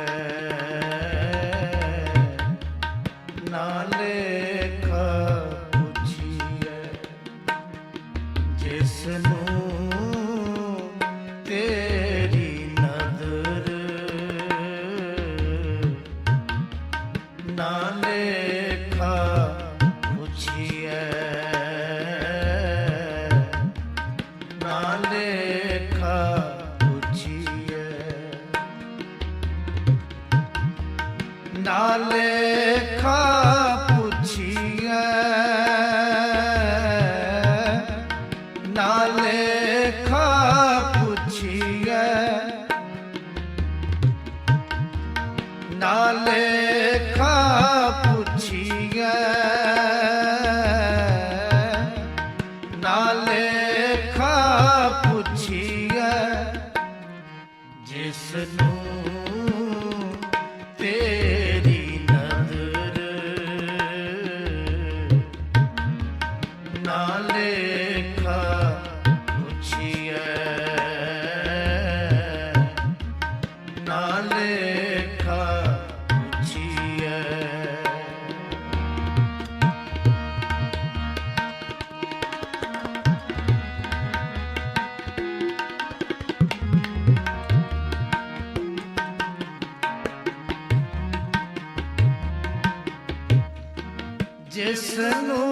Speaker 1: ਨਾ ਲੇਖਾ ਪੁੱਛੀਐ, ਜਿਸਨੂੰ ਤੇਰੀ ਨਦਰ ਨਾ ਲੇਖਾ ਪੁੱਛੀਐ, ਨਾ ਲੇਖਾ ਪੁੱਛੀਐ, ਨਾ ਲੇਖਾ ਪੁੱਛੀਐ, ਨਾ ਲੇਖਾ ਪੁੱਛੀਐ, ਨਾ ਲੇਖਾ ਪੁੱਛੀਐ, ਨਾ ਲੇਖਾ ਪੁੱਛੀਐ, ਜਿਸਨੂੰ ਤੇਰੀ ਨਦਰ ਨਾ ਲੇਖਾ ਪੁੱਛੀਐ, ਨਾ ਲੇਖਾ ਪੁੱਛੀਐ। ਜਿਸਨੂੰ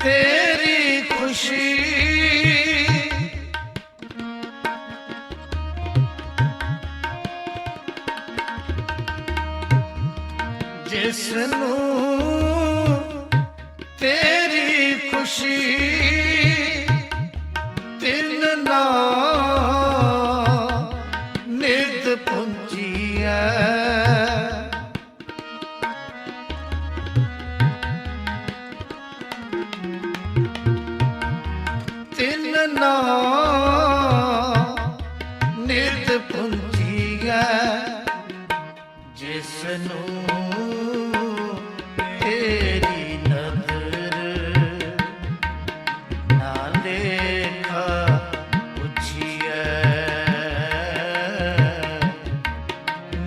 Speaker 1: ਤੇਰੀ ਖੁਸ਼ੀ ਜਿਸਨੂੰ ਤੇਰੀ ਖੁਸ਼ੀ ਤਿੰਨ ਨਾ ਨਿਤ ਪੁੰਜੀਐ, ਤਿੰਨ ਨਾ ਨਿਤ ਪੁੰਜੀਐ, ਜਿਸਨੂੰ ਤੇਰੀ ਨਦਰ ਨਾ ਲੇਖਾ ਪੁੱਛੀਐ,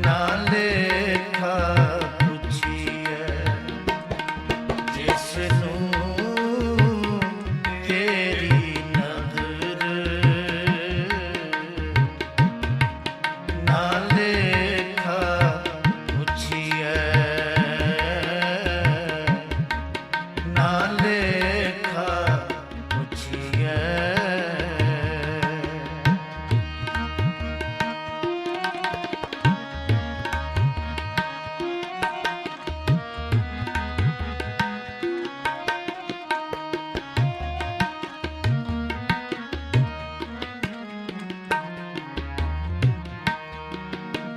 Speaker 1: ਨਾ ਲੇਖਾ ਪੁੱਛੀਐ, ਲੇਖਾ ਪੁੱਛੀਐ।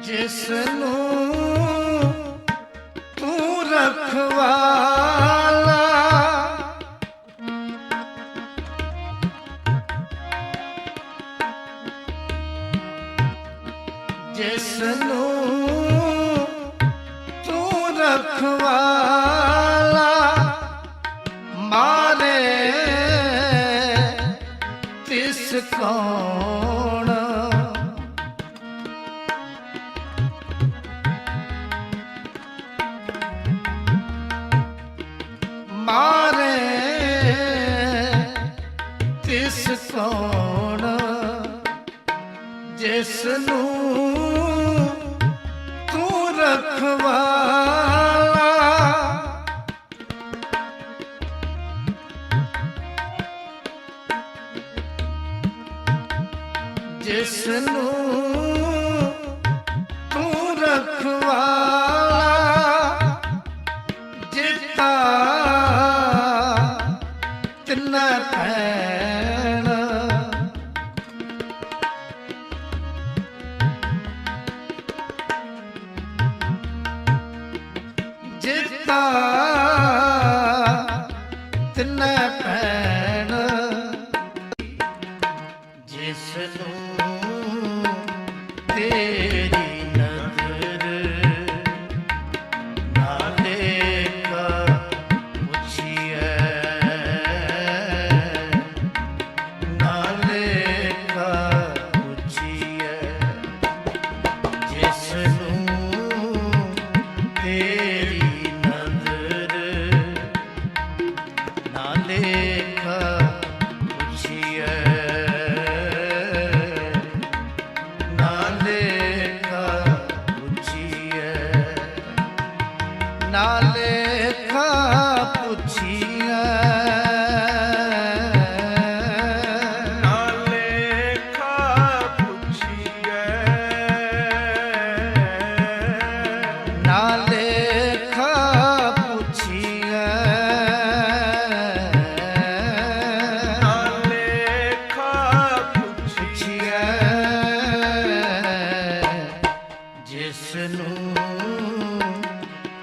Speaker 1: ਜਿਸਨੂੰ ਤੂੰ ਰਖਵਾਲਾ, ਜਿਸਨੂੰ ਤੂੰ ਰਖਵਾਲਾ, ਮਾਰੇ ਤਿਸ ਕੌਣ। ਮਾਰੇ ਤਿਸ ਕੌਣ, ਜਿਸਨੂੰ ਤੂੰ ਰਖਵਾਲਾ, ਜਿਸਨੂੰ ਤੂੰ ਰਖਵਾਲਾ, ਜਿਤਾ ਤਿੰਨਾ ਭੈਣ। ਜਿਤਾ ਤਿੰਨਾ ਭੈਣ, ਜਿਸਨੂੰ ਤੇਰੀ ਨਜ਼ਰ ਨਾ ਲੇਖਾ ਪੁੱਛੀਐ, ਨਾ ਲੇਖਾ ਪੁੱਛੀਐ। ਜਿਸਨੂੰ ਤੇਰੀ ਨਜ਼ਰ ਨਾ ਲੇਖਾ ਪੁੱਛੀਐ, ਨਾ ਲੇਖਾ ਪੁੱਛੀਐ, ਨਾ ਲੇਖਾ ਪੁੱਛੀਐ,
Speaker 4: ਨਾ ਲੇਖਾ ਪੁੱਛੀਐ,
Speaker 1: ਨਾ ਲੇਖਾ ਪੁੱਛੀਐ,
Speaker 4: ਨਾ ਲੇਖਾ
Speaker 1: ਪੁੱਛੀਐ। ਜਿਸਨੂੰ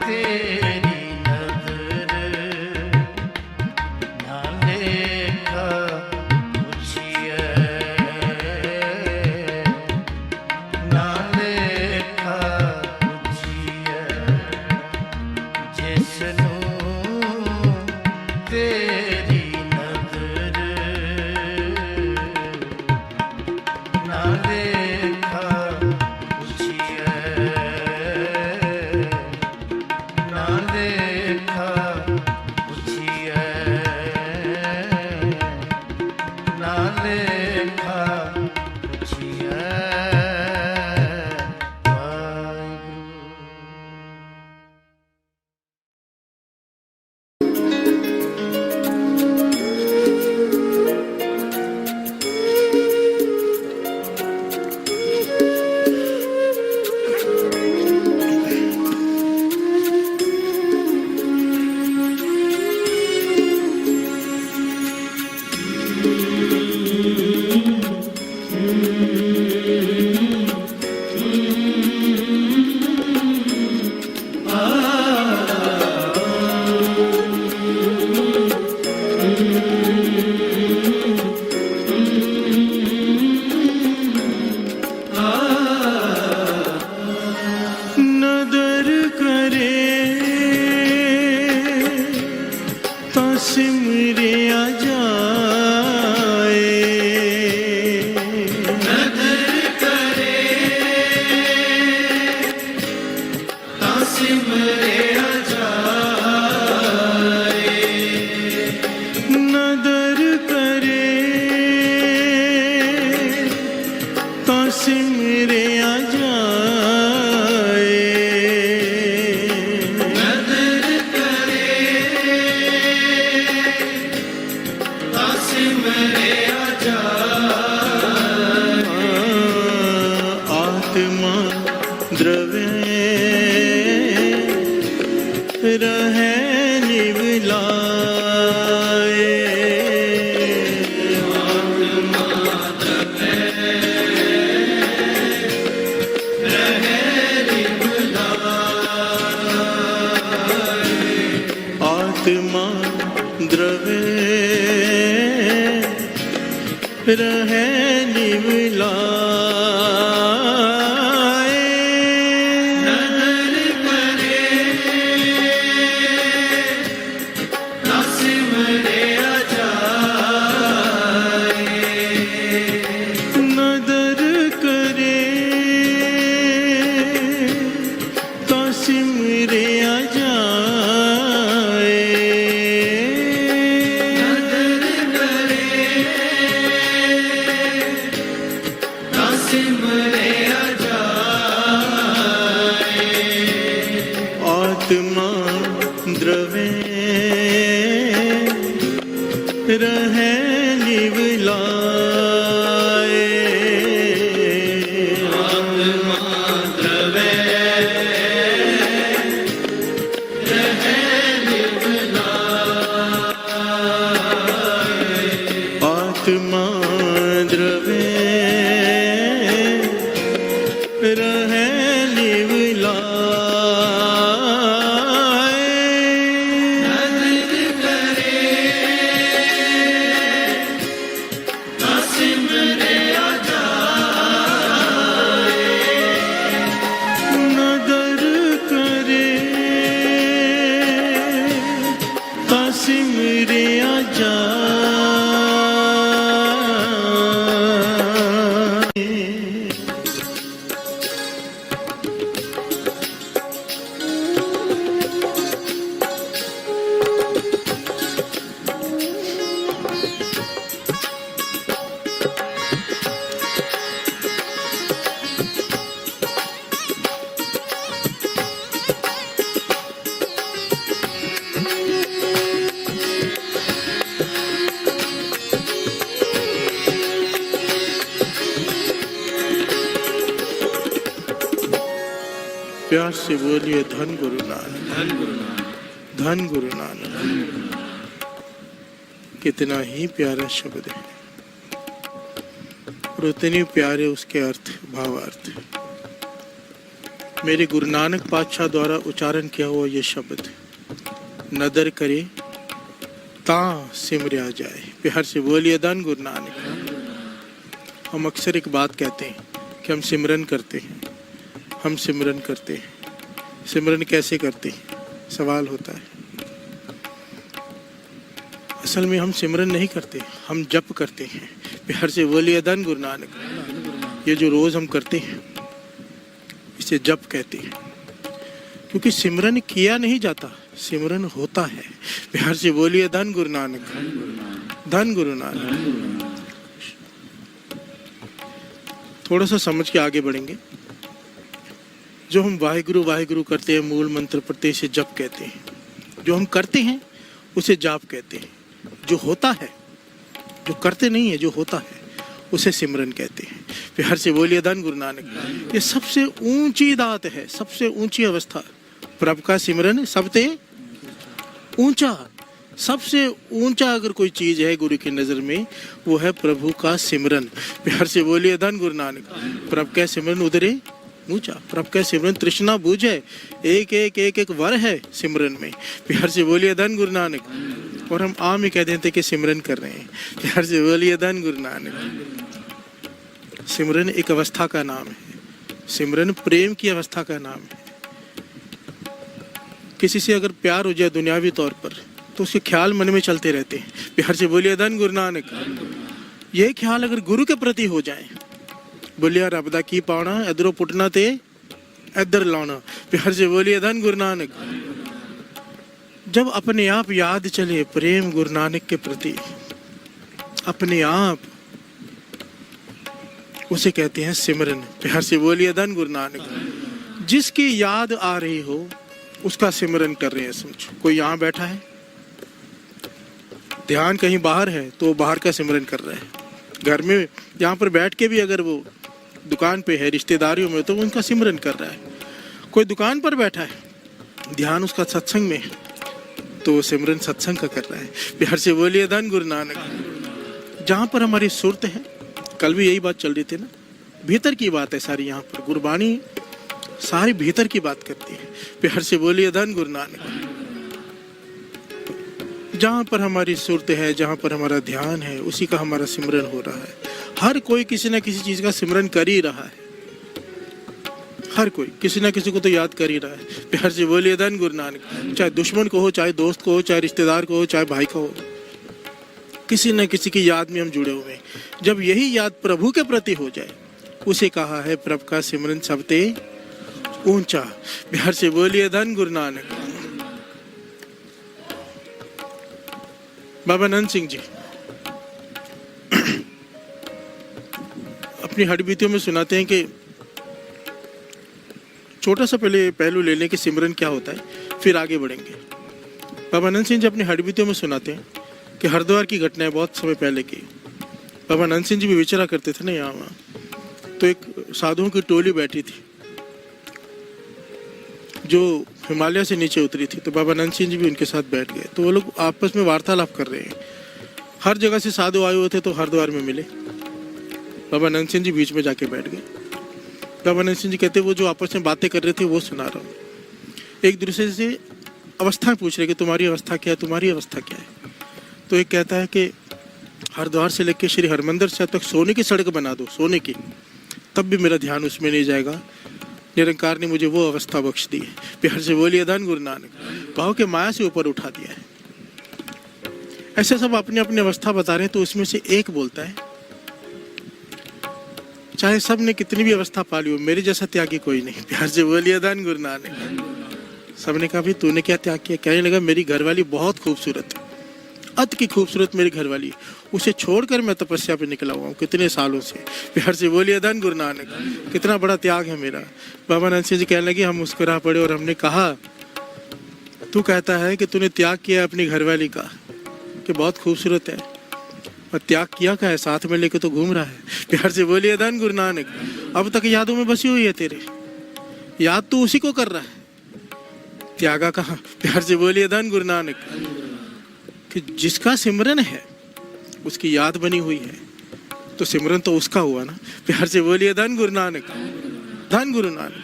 Speaker 1: ਤੇਰੀ ਨਜ਼ਰ ਨਾ ਲੇਖਾ ਪੁੱਛੀਐ, ਨਾ ਲੇਖਾ ਪੁੱਛੀਐ। ਜਿਸਨੂੰ ਤੇਰੀ ਨਜ਼ਰ ਨਾ ਲੇਖਾ ਪੁੱਛੀਐ, ਨਾ ਲੇਖਾ ਪੁੱਛੀਐ, ਨਾ ਲੇਖਾ ਪੁੱਛੀਐ।
Speaker 2: ਨਦਰ ਕਰੇ ਤਾਂ ਸਿਮਰਿਆ ਜਾਏ, ਨਦਰ ਕਰੇ ਤਾਂ ਸਿਮਰਿਆ ਜਾਏ, ਨਦਰ ਕਰੇ ਤਾਂ ਸਿਮਰਿਆ ਜਾਏ, ਨਦਰ ਕਰੇ रहे निवलाए। नदर करे ता सिमरिया जाए। नदर करे ता सिमरिया जाए। आत्मा द्रवे रहे निवलाए। आत्मा द्रवे रहे निवलाए। आत्मा द्रवे रहे निवलाए। नदर करे ता सिमरिया जाए। नदर करे ता सिमरिया जाए। प्यार से बोलिए धन गुरु नानक, धन गुरु नानक, धन गुरु नानक। कितना ही प्यारा शब्द है और उतने प्यारे उसके अर्थ, भावार्थ। मेरे गुरु नानक पातशाह द्वारा उच्चारण किया हुआ ये शब्द, नदर करे ता सिमरिया जाए। प्यार से बोलिए धन गुरु नानक। हम अक्सर एक बात कहते हैं कि हम सिमरन करते हैं, हम सिमरन करते हैं। सिमरन कैसे करते हैं, सवाल होता है। असल में हम सिमरन नहीं करते, हम जप करते हैं। प्यार से बोलिए धन गुरु नानक। ये जो रोज हम करते हैं इसे जप कहते हैं, क्योंकि सिमरन किया नहीं जाता, सिमरन होता है। प्यार से बोलिए धन गुरु नानक, धन गुरु नानक। थोड़ा सा समझ के आगे बढ़ेंगे। जो हम वाहिगुरु वाहिगुरु करते हैं, मूल मंत्र पढ़ते हैं, इसे जप कहते हैं। जो हम करते हैं उसे जाप कहते हैं। जो होता है, जो करते नहीं है, जो होता है उसे सिमरन कहते हैं। प्यार से बोलिए धन गुरु नानक। ये सबसे ऊंची दात है, सबसे ऊंची अवस्था। प्रभु का सिमरन सबसे ऊंचा, सबसे ऊंचा अगर कोई चीज है गुरु की नजर में, वो है प्रभु का सिमरन। प्यार से बोलिए धन गुरु नानक। प्रभु का सिमरन उधरे ऊंचा, प्रभु का सिमरन तृष्णा बूझे। एक एक एक एक वर है सिमरन में। प्यार से बोलिए धन गुरु नानक। और हम आम ही कह देते कि सिमरन कर रहे हैं। प्यार से बोलिए धन गुरु नानक। सिमरन एक अवस्था का नाम है, सिमरन प्रेम की अवस्था का नाम है। किसी से अगर प्यार हो जाए दुनियावी तौर पर, तो उसके ख्याल मन में चलते रहते हैं। प्यार से बोलिए धन गुरु नानक। ये ख्याल अगर गुरु के प्रति हो जाए, बोलिया रब दा की पाना, इधरों पुटना ते इधर लाना। प्यार से बोलिए धन गुरु नानक। जब अपने आप याद चले प्रेम गुरु नानक के प्रति, अपने आप, उसे कहते हैं सिमरन। प्यार से बोलिए धन गुरु नानक। जिसकी याद आ रही हो उसका सिमरन कर रहे हैं। समझो कोई यहाँ बैठा है, ध्यान कहीं बाहर है तो बाहर का सिमरन कर रहा है। घर में यहाँ पर बैठ के भी अगर वो दुकान पे है, रिश्तेदारियों में, तो वो उनका सिमरन कर रहा है। कोई दुकान पर बैठा है, ध्यान उसका सत्संग में है, तो वो सिमरन सत्संग का कर रहा है। प्यार से बोलिए धन गुरु नानक। जहाँ पर हमारी सुरत है, कल भी यही बात चल रही थी ना, भीतर की बात है सारी। यहाँ पर गुरबानी सारी भीतर की बात करती है। प्यार से बोलिए धन गुरु नानक। जहाँ पर हमारी सुरत है, जहाँ पर हमारा ध्यान है, उसी का हमारा सिमरन हो रहा है। हर कोई किसी न किसी चीज़ का सिमरन कर ही रहा है। हर कोई किसी न किसी को तो याद कर ही रहा है। प्यार से बोलिए धन गुरु नानक। चाहे दुश्मन को हो, चाहे दोस्त को हो, चाहे रिश्तेदार को हो, चाहे भाई को हो, किसी न किसी की याद में हम जुड़े हुए हैं। जब यही याद प्रभु के प्रति हो जाए, उसे कहा है प्रभु का सिमरन सबते ऊंचा। प्यार से बोलिए धन गुरु नानक। बाबा नंद सिंह जी अपनी हड्डबीतियों में सुनाते हैं कि छोटा सा पहले पहलू ले लें कि सिमरन क्या होता है, फिर आगे बढ़ेंगे। बाबा नंद सिंह जी अपनी हड्डबीतियों में सुनाते हैं कि हरिद्वार की घटना है बहुत समय पहले की। बाबा नंद सिंह जी भी विचरा करते थे ना यहाँ वहाँ। तो एक साधुओं की टोली बैठी थी जो हिमालय से नीचे उतरी थी। तो बाबा नंद सिंह जी भी उनके साथ बैठ गए। तो वो लोग आपस में वार्तालाप कर रहे हैं। हर जगह से साधु आए हुए थे तो हरिद्वार में मिले। बाबा नंद सिंह जी बीच में जाके बैठ गए। बाबा नंद सिंह जी कहते वो जो आपस में बातें कर रहे थे वो सुना रहा हूँ। एक दूसरे से अवस्था पूछ रहे कि तुम्हारी अवस्था क्या है, तुम्हारी अवस्था क्या है। तो एक कहता है कि हरिद्वार से लेकर श्री हरमंदिर साहिब तक सोने की सड़क बना दो, सोने की, तब भी मेरा ध्यान उसमें नहीं जाएगा। निरंकार ने मुझे वो अवस्था बख्श दी है। प्यार से बोलिए धन गुरु नानक। भाव के माया से ऊपर उठा दिया है। ऐसे सब अपनी अपनी अवस्था बता रहे हैं। तो उसमें से एक बोलता है, चाहे सब ने कितनी भी अवस्था पाली हो, मेरे जैसा त्यागी कोई नहीं। प्यार से बोलिए धन गुरु नानक। सबने कहा भाई तूने क्या त्याग किया? कहने लगा मेरी घरवाली बहुत खूबसूरत है, अति की खूबसूरत मेरी घरवाली, उसे छोड़कर मैं तपस्या पे निकला हुआ हूँ कितने सालों से। प्यार से बोलिए धन गुरु नानक। कितना बड़ा त्याग है मेरा। बाबा नंद सिंह जी कहने लगे, हम मुस्कुरा पड़े और हमने कहा तू कहता है कि तूने त्याग किया अपनी घरवाली का, कि बहुत खूबसूरत है, और त्याग किया का है, साथ में लेके तो घूम रहा है। प्यार से बोलिए धन गुरु नानक। अब तक यादों में बसी हुई है तेरे, याद तो उसी को कर रहा है, त्यागा कहाँ। प्यार से बोलिए धन गुरु नानक। कि जिसका सिमरन है उसकी याद बनी हुई है, तो सिमरन तो उसका हुआ ना। प्यार से बोलिए धन गुरु नानक। धन गुरु नानक।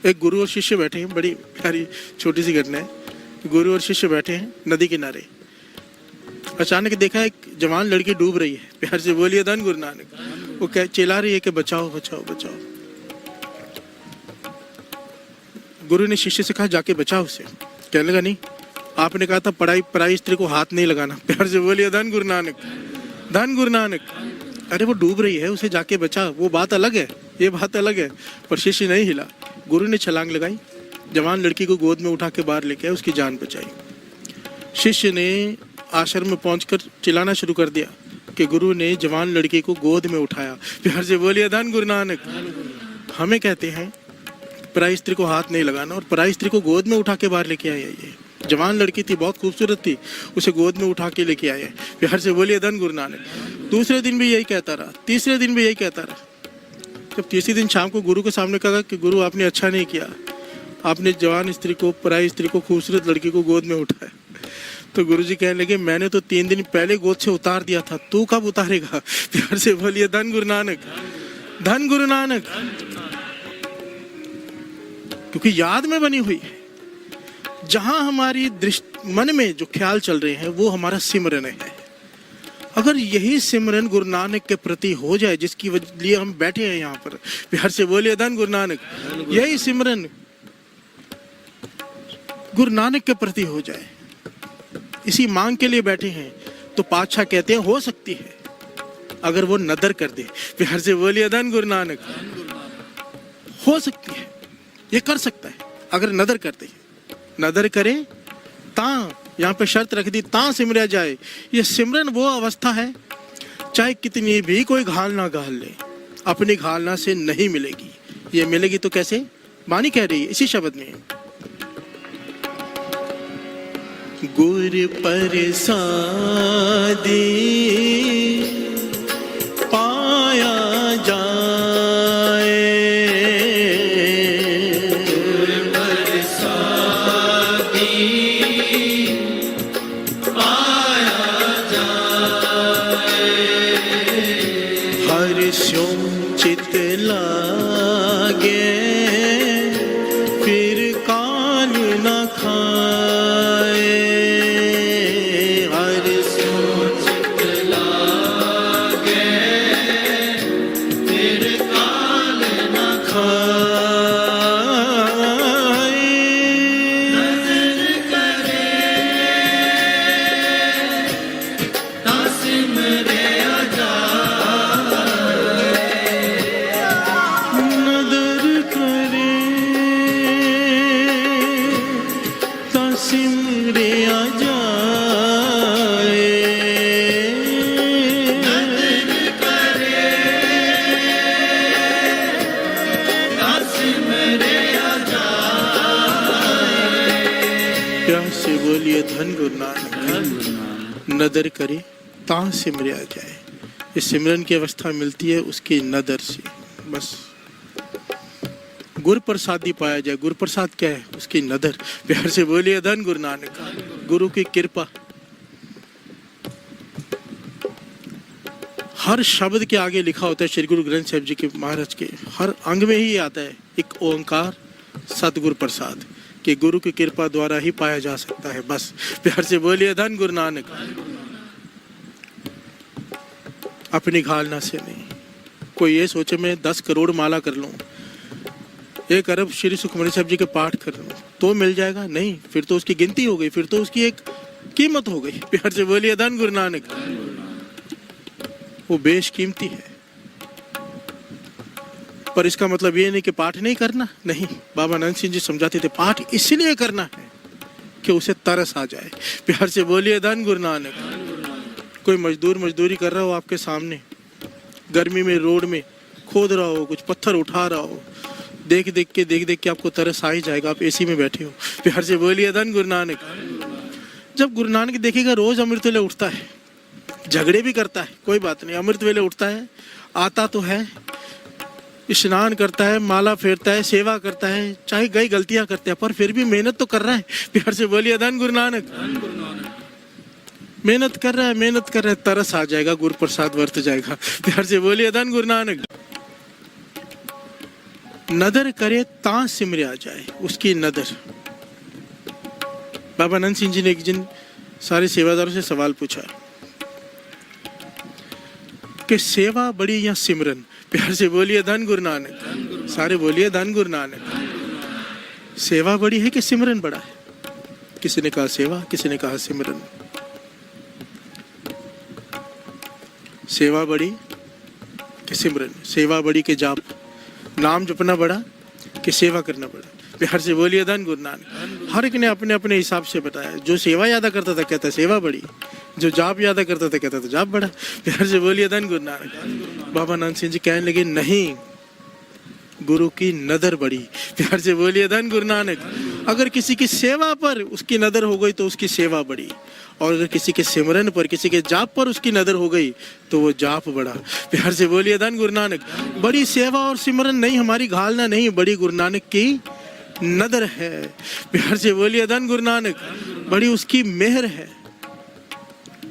Speaker 2: एक गुरु और शिष्य बैठे हैं, बड़ी प्यारी छोटी सी घटना है। गुरु और शिष्य बैठे हैं नदी किनारे। अचानक देखा एक जवान लड़की डूब रही है। प्यार से बोलिए धन गुरु नानक। वो कह चिल्ला रही है कि बचाओ बचाओ बचाओ। गुरु ने शिष्य से कहा जाके बचाओ उसे। कहने लगा नहीं, आपने कहा था पराई स्त्री को हाथ नहीं लगाना। प्यार से बोलिए धन गुरु नानक। धन गुरु नानक। अरे वो डूब रही है, उसे जाके बचा, वो बात अलग है, ये बात अलग है। पर शिष्य नहीं हिला। गुरु ने छलांग लगाई, जवान लड़की को गोद में उठा के बाहर लेके आए, उसकी जान बचाई। शिष्य ने आश्रम में पहुंचकर चिल्लाना शुरू कर दिया कि गुरु ने जवान लड़की को गोद में उठाया। प्यार से बोलिए धन गुरु नानक। हमें कहते हैं पराई स्त्री को हाथ नहीं लगाना, और पराई स्त्री को गोद में उठा के बाहर लेके आए। ये जवान लड़की थी, बहुत खूबसूरत थी, उसे गोद में उठा के लेके आए। प्यार से बोलिए धन गुरु नानक। दूसरे दिन भी यही कहता रहा, तीसरे दिन भी यही कहता रहा। जब तीसरे दिन शाम को गुरु के सामने कहा कि गुरु आपने अच्छा नहीं किया, आपने जवान स्त्री को, पराई स्त्री को, खूबसूरत लड़की को गोद में उठाया। तो गुरु जी कहने लगे मैंने तो 3 दिन पहले गोद से उतार दिया था, तू कब उतारेगा? प्यार से बोलिए धन गुरु नानक। धन गुरु नानक। क्योंकि याद में बनी हुई है। जहां हमारी दृष्टि मन में जो ख्याल चल रहे हैं वो हमारा सिमरन है। अगर यही सिमरन गुरु नानक के प्रति हो जाए, जिसकी लिए हम बैठे हैं यहाँ पर, प्यार से बोलिए धन गुरु नानक, यही सिमरन गुरु नानक के प्रति हो जाए, इसी मांग के लिए बैठे हैं, तो पातशाह कहते हैं हो सकती है अगर वो नदर कर दे। प्यार से बोलिए धन गुरु नानक। हो सकती है, ये कर सकता है अगर नदर कर दे। नदर करे ता, यहाँ पे शर्त रख दी, ता सिमरा जाए। ये सिमरन वो अवस्था है, चाहे कितनी भी कोई घाल ना घाल ले, अपनी घालना से नहीं मिलेगी। ये मिलेगी तो कैसे? वाणी कह रही है इसी शब्द में, गुर प्रसादी पाया जाए, गुर प्रसादी पाया जाए, हर स्यों चित लागे, फिर काल न खाए, नदर करे ता सिमरिया जाए। इस सिमरन की अवस्था मिलती है उसकी नदर से। बस गुर प्रसादी पाया जाए। गुर प्रसाद क्या है? उसकी नदर। प्यार से बोलिए धन गुरु नानक। गुरु की कृपा। हर शब्द के आगे लिखा होता है श्री गुरु ग्रंथ साहिब जी के महाराज के हर अंग में ही आता है एक ओंकार सतगुरु प्रसाद कि गुरु की कृपा द्वारा ही पाया जा सकता है। बस प्यार से बोलिए धन गुरु नानक। अपनी घालना से नहीं। कोई ये सोचे मैं 10 करोड़ माला कर लूं, 1 अरब श्री सुखमनी साहब जी के पाठ कर लूं तो मिल जाएगा? नहीं, फिर तो उसकी गिनती हो गई, फिर तो उसकी एक कीमत हो गई। प्यार से बोलिए धन गुरु नानक। वो बेशकीमती है। पर इसका मतलब ये नहीं कि पाठ नहीं करना। नहीं, बाबा नंद सिंह जी समझाते थे पाठ इसलिए करना है कि उसे तरस आ जाए। प्यार से बोलिए धन गुरु नानक। कोई मजदूर मजदूरी कर रहा हो आपके सामने, गर्मी में रोड में खोद रहा हो, कुछ पत्थर उठा रहा हो, देख देख के आपको तरस आ ही जाएगा। आप एसी में बैठे हो। प्यार से बोलिए धन गुरु नानक। जब गुरु नानक देखेगा रोज अमृत वेले उठता है, झगड़े भी करता है, कोई बात नहीं, अमृत वेले उठता है, आता तो है, स्नान करता है, माला फेरता है, सेवा करता है, चाहे कई गलतियां करते हैं पर फिर भी मेहनत तो कर रहा है। प्यार से बोलिए धन गुरु नानक। मेहनत कर रहा है, तरस आ जाएगा, गुरु प्रसाद वर्त जाएगा। प्यार से बोलिए धन गुरु नानक। नदर करे ता सिमरिया जाए, उसकी नदर। बाबा नंद सिंह जी ने एक दिन सारे सेवादारों से सवाल पूछा कि सेवा बड़ी या सिमरन? प्यार से बोलिए धन गुरु नानक। सारे बोलिए धन गुरु नानक। सेवा बड़ी है कि सिमरन बड़ा है? किसी ने कहा सेवा, किसी ने कहा सिमरन। सेवा बड़ी कि सिमरन? सेवा बड़ी के जाप, नाम जपना बड़ा कि सेवा करना बड़ा? प्यार से बोलिए धन गुरु नानक। हर एक ने अपने अपने हिसाब से बताया। जो सेवा यादा करता था कहता सेवा बड़ी, जो जाप यादा करता था कहता था जाप बड़ा। प्यार से बोलिए धन गुरु नानक। बाबा नानक सिंह जी कहने लगे नहीं, गुरु की नदर बड़ी। प्यार से बोलिए धन गुरु नानक। अगर किसी की सेवा पर उसकी नदर हो गई तो उसकी सेवा बड़ी, और अगर किसी के सिमरन पर, किसी के जाप पर उसकी नजर हो गई तो वो जाप बड़ा। प्यार से बोलिए धन गुरु नानक। बड़ी सेवा और सिमरन नहीं, हमारी घालना नहीं, बड़ी गुरु नानक की नदर है। प्यार से बोलिए धन गुरु नानक। बड़ी उसकी मेहर है,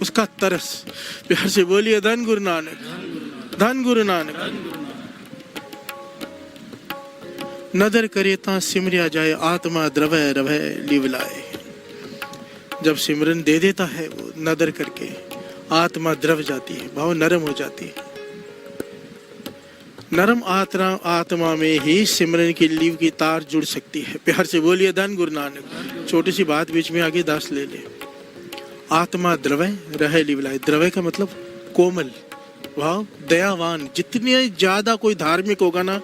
Speaker 2: उसका तरस। प्यार से बोलिए धन गुरु नानक। धन गुरु नानक। नदर करे ता सिमरिया जाए, आत्मा द्रवय रवय लिवलाए। जब सिमरन दे देता है वो नदर करके, आत्मा द्रव जाती है, भाव नरम हो जाती है। नरम आत्मा में ही सिमरन की लीव की तार जुड़ सकती है। प्यार से बोलिए धन गुरु नानक। छोटी सी बात बीच में आगे दास ले ले। आत्मा द्रवय रहे लिवलाए। द्रवय का मतलब कोमल, भाव दयावान। जितने ज्यादा कोई धार्मिक होगा ना,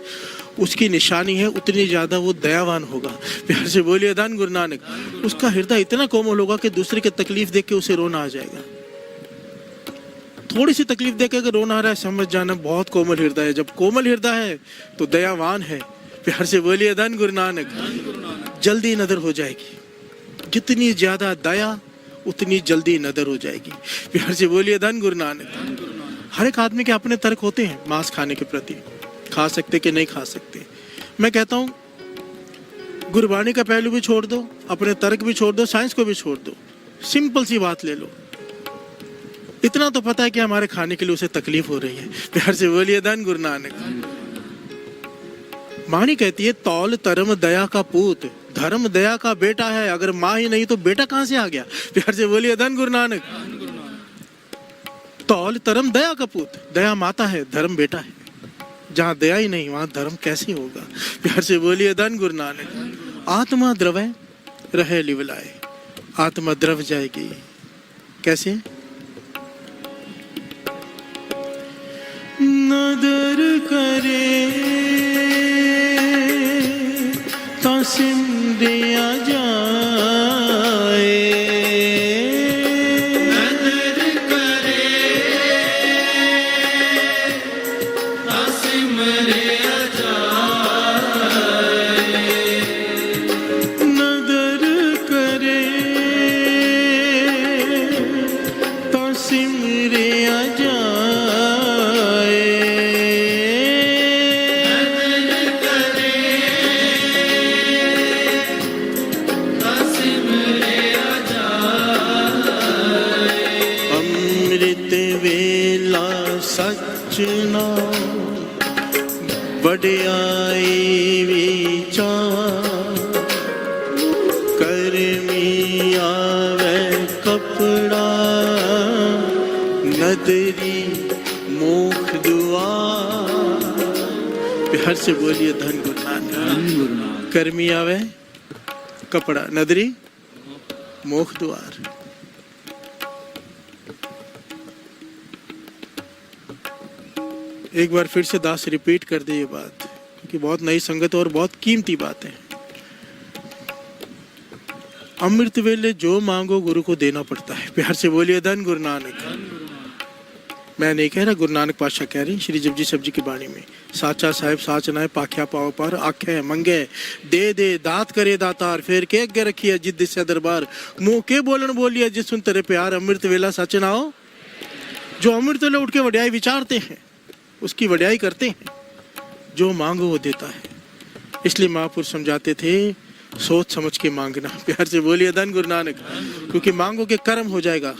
Speaker 2: उसकी निशानी है उतनी ज्यादा वो दयावान होगा। प्यार से बोलिए धन गुरु नानक। उसका हृदय इतना कोमल होगा कि दूसरे की तकलीफ देख के उसे रोना आ जाएगा। थोड़ी सी तकलीफ देख के अगर रोना आ रहा है समझ जाना बहुत कोमल हृदय है। जब कोमल हृदय है तो दयावान है। प्यार से बोलिए धन गुरु नानक। जल्दी नदर हो जाएगी। जितनी ज्यादा दया उतनी जल्दी नदर हो जाएगी। प्यार से बोलिए धन गुरु नानक। हर एक आदमी के अपने तर्क होते हैं मांस खाने के प्रति, खा सकते कि नहीं खा सकते। मैं कहता हूं गुरबाणी का पहलू भी छोड़ दो, अपने तर्क भी छोड़ दो, साइंस को भी छोड़ दो, सिंपल सी बात ले लो। इतना तो पता है कि हमारे खाने के लिए उसे तकलीफ हो रही है। प्यार से बोलिए धन गुरु नानक। मानी कहती है तौल धर्म दया का पूत, धर्म दया का बेटा है। अगर माँ ही नहीं तो बेटा कहां से आ गया? प्यार से बोलिए धन गुरु नानक। तौल धर्म दया का पूत, दया माता है, धर्म बेटा है। जहां दया ही नहीं वहां धर्म कैसे होगा? प्यार से बोलिए धन गुरु नानक। आत्मा द्रवय रहे लिवलाए। आत्मा द्रव जाएगी कैसे? नदर करे ता सिमरिया जाए। सच नाम वड्याई विचार करमी आवे कपड़ा नदरी मोख दुआर। बिहार से बोलिए धन गुरु नानक। करमी आवे कपड़ा नदरी मोख द्वार। एक बार फिर से दास रिपीट कर दे ये बात, क्योंकि बहुत नई संगत और बहुत कीमती बात है। अमृत वेले जो मांगो गुरु को देना पड़ता है। प्यार से बोलिए धन गुरु नानक। मैं नहीं कह रहा, गुरु नानक पातशाह कह रहे श्री जपजी साहब जी की बाणी में, साचा साहिब साच नाय पाख्या पाव पर आखे मंगे दे दे दात करे दातार फिर के अगे रखिए जिद से दरबार मुंह के बोलन बोलिए जिस सुन तेरे प्यार अमृत वेला सच ना हो। जो अमृत वेले उठ के वड्याई विचारते हैं उसकी वड्याई करते हैं, जो मांगो वो देता है। इसलिए महापुरुष समझाते थे सोच समझ के मांगना। प्यार से बोलिए धन गुरु नानक। क्योंकि मांगो के कर्म हो जाएगा।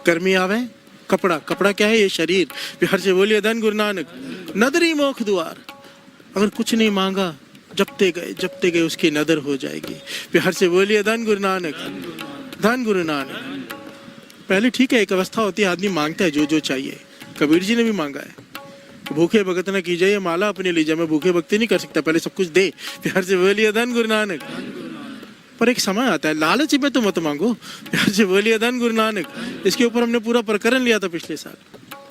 Speaker 2: कर्मी आवे कपड़ा, कपड़ा क्या है? ये शरीर। प्यार से बोलिए धन गुरु नानक। नदरी मोख द्वार। अगर कुछ नहीं मांगा जपते गए उसकी नदर हो जाएगी। प्यार से बोलिए धन गुरु नानक। धन गुरु नानक। पहले ठीक है, एक अवस्था होती है आदमी मांगता है जो चाहिए। कबीर जी ने भी मांगा है, भूखे भगत न कीजिए ये माला अपने लीजिए। मैं भूखे भक्ति नहीं कर सकता, पहले सब कुछ दे। प्यार से बोलिए धन गुरु नानक। पर एक समय आता है लालच में तो मत मांगो। प्यार से बोलिए धन गुरु नानक। इसके ऊपर हमने पूरा प्रकरण लिया था पिछले साल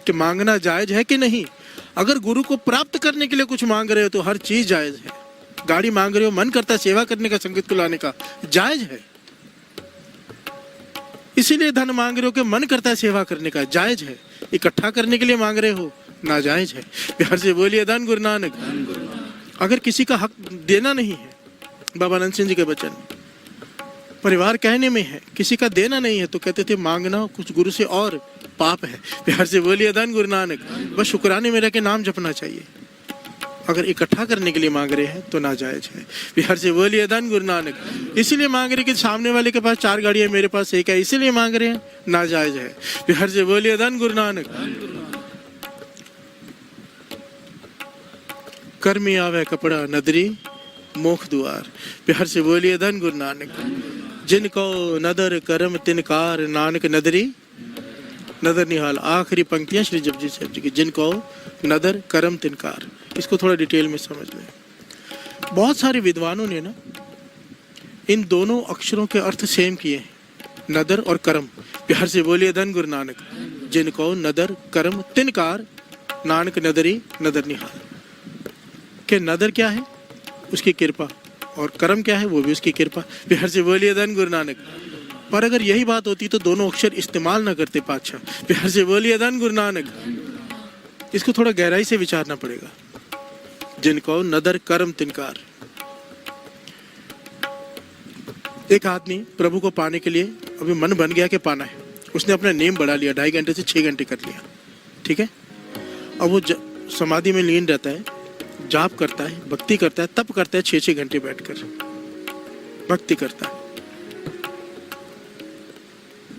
Speaker 2: कि मांगना जायज है कि नहीं। अगर गुरु को प्राप्त करने के लिए कुछ मांग रहे हो तो हर चीज जायज है। गाड़ी मांग रहे हो, मन करता है सेवा करने का, संगत को लाने का, जायज है। इसीलिए धन मांग रहे हो कि मन करता है सेवा करने का, जायज है। इकट्ठा करने के लिए मांग रहे हो, नाजायज है। प्यार से बोलिए धन गुरु नानक। अगर किसी का हक देना नहीं है, बाबा अनंत सिंह जी के वचन परिवार कहने में है, किसी का देना नहीं है तो कहते थे मांगना कुछ गुरु से और पाप है। प्यार से बोलिए धन गुरु नानक। बस शुक्राने में रह के नाम जपना चाहिए। अगर इकट्ठा करने के लिए मांग रहे हैं तो नाजायज है। प्यार से बोलिए धन गुरु नानक। इसीलिए मांग रहे कि सामने वाले के पास 4 गाड़ियां, मेरे पास 1 है, इसीलिए मांग रहे हैं, नाजायज है। प्यार से बोलिए धन गुरु नानक। कर्मी आवे कपड़ा नदरी मोख द्वार। प्यार से बोलिए धन गुरु नानक। जिनको नदर करम तिनकार नानक नदरी नदर निहाल। आखिरी पंक्तियां श्री जपजी साहब जी की, जिनको नदर करम तिनकार। इसको थोड़ा डिटेल में समझ लें। बहुत सारे विद्वानों ने ना इन दोनों अक्षरों के अर्थ सेम किए हैं, नदर और करम। प्यार से बोलिए धन गुरु नानक। जिनको नदर करम तिनकार नानक नदरी नदर निहाल। के नदर क्या है? उसकी कृपा, और कर्म क्या है? वो भी उसकी कृपा। प्यार से बोलिए धन गुरु नानक। पर अगर यही बात होती तो दोनों अक्षर इस्तेमाल ना करते पातशाह। प्यार से बोलिए धन गुरु नानक। इसको थोड़ा गहराई से विचारना पड़ेगा। जिनको नदर कर्म तिनकार। एक आदमी प्रभु को पाने के लिए अभी मन बन गया कि पाना है, उसने अपना नेम बढ़ा लिया, 2.5 घंटे से 6 घंटे कर लिया। ठीक है, अब वो समाधि में लीन रहता है, जाप करता है, भक्ति करता है, तप करता है, 6-6 घंटे बैठकर भक्ति करता है।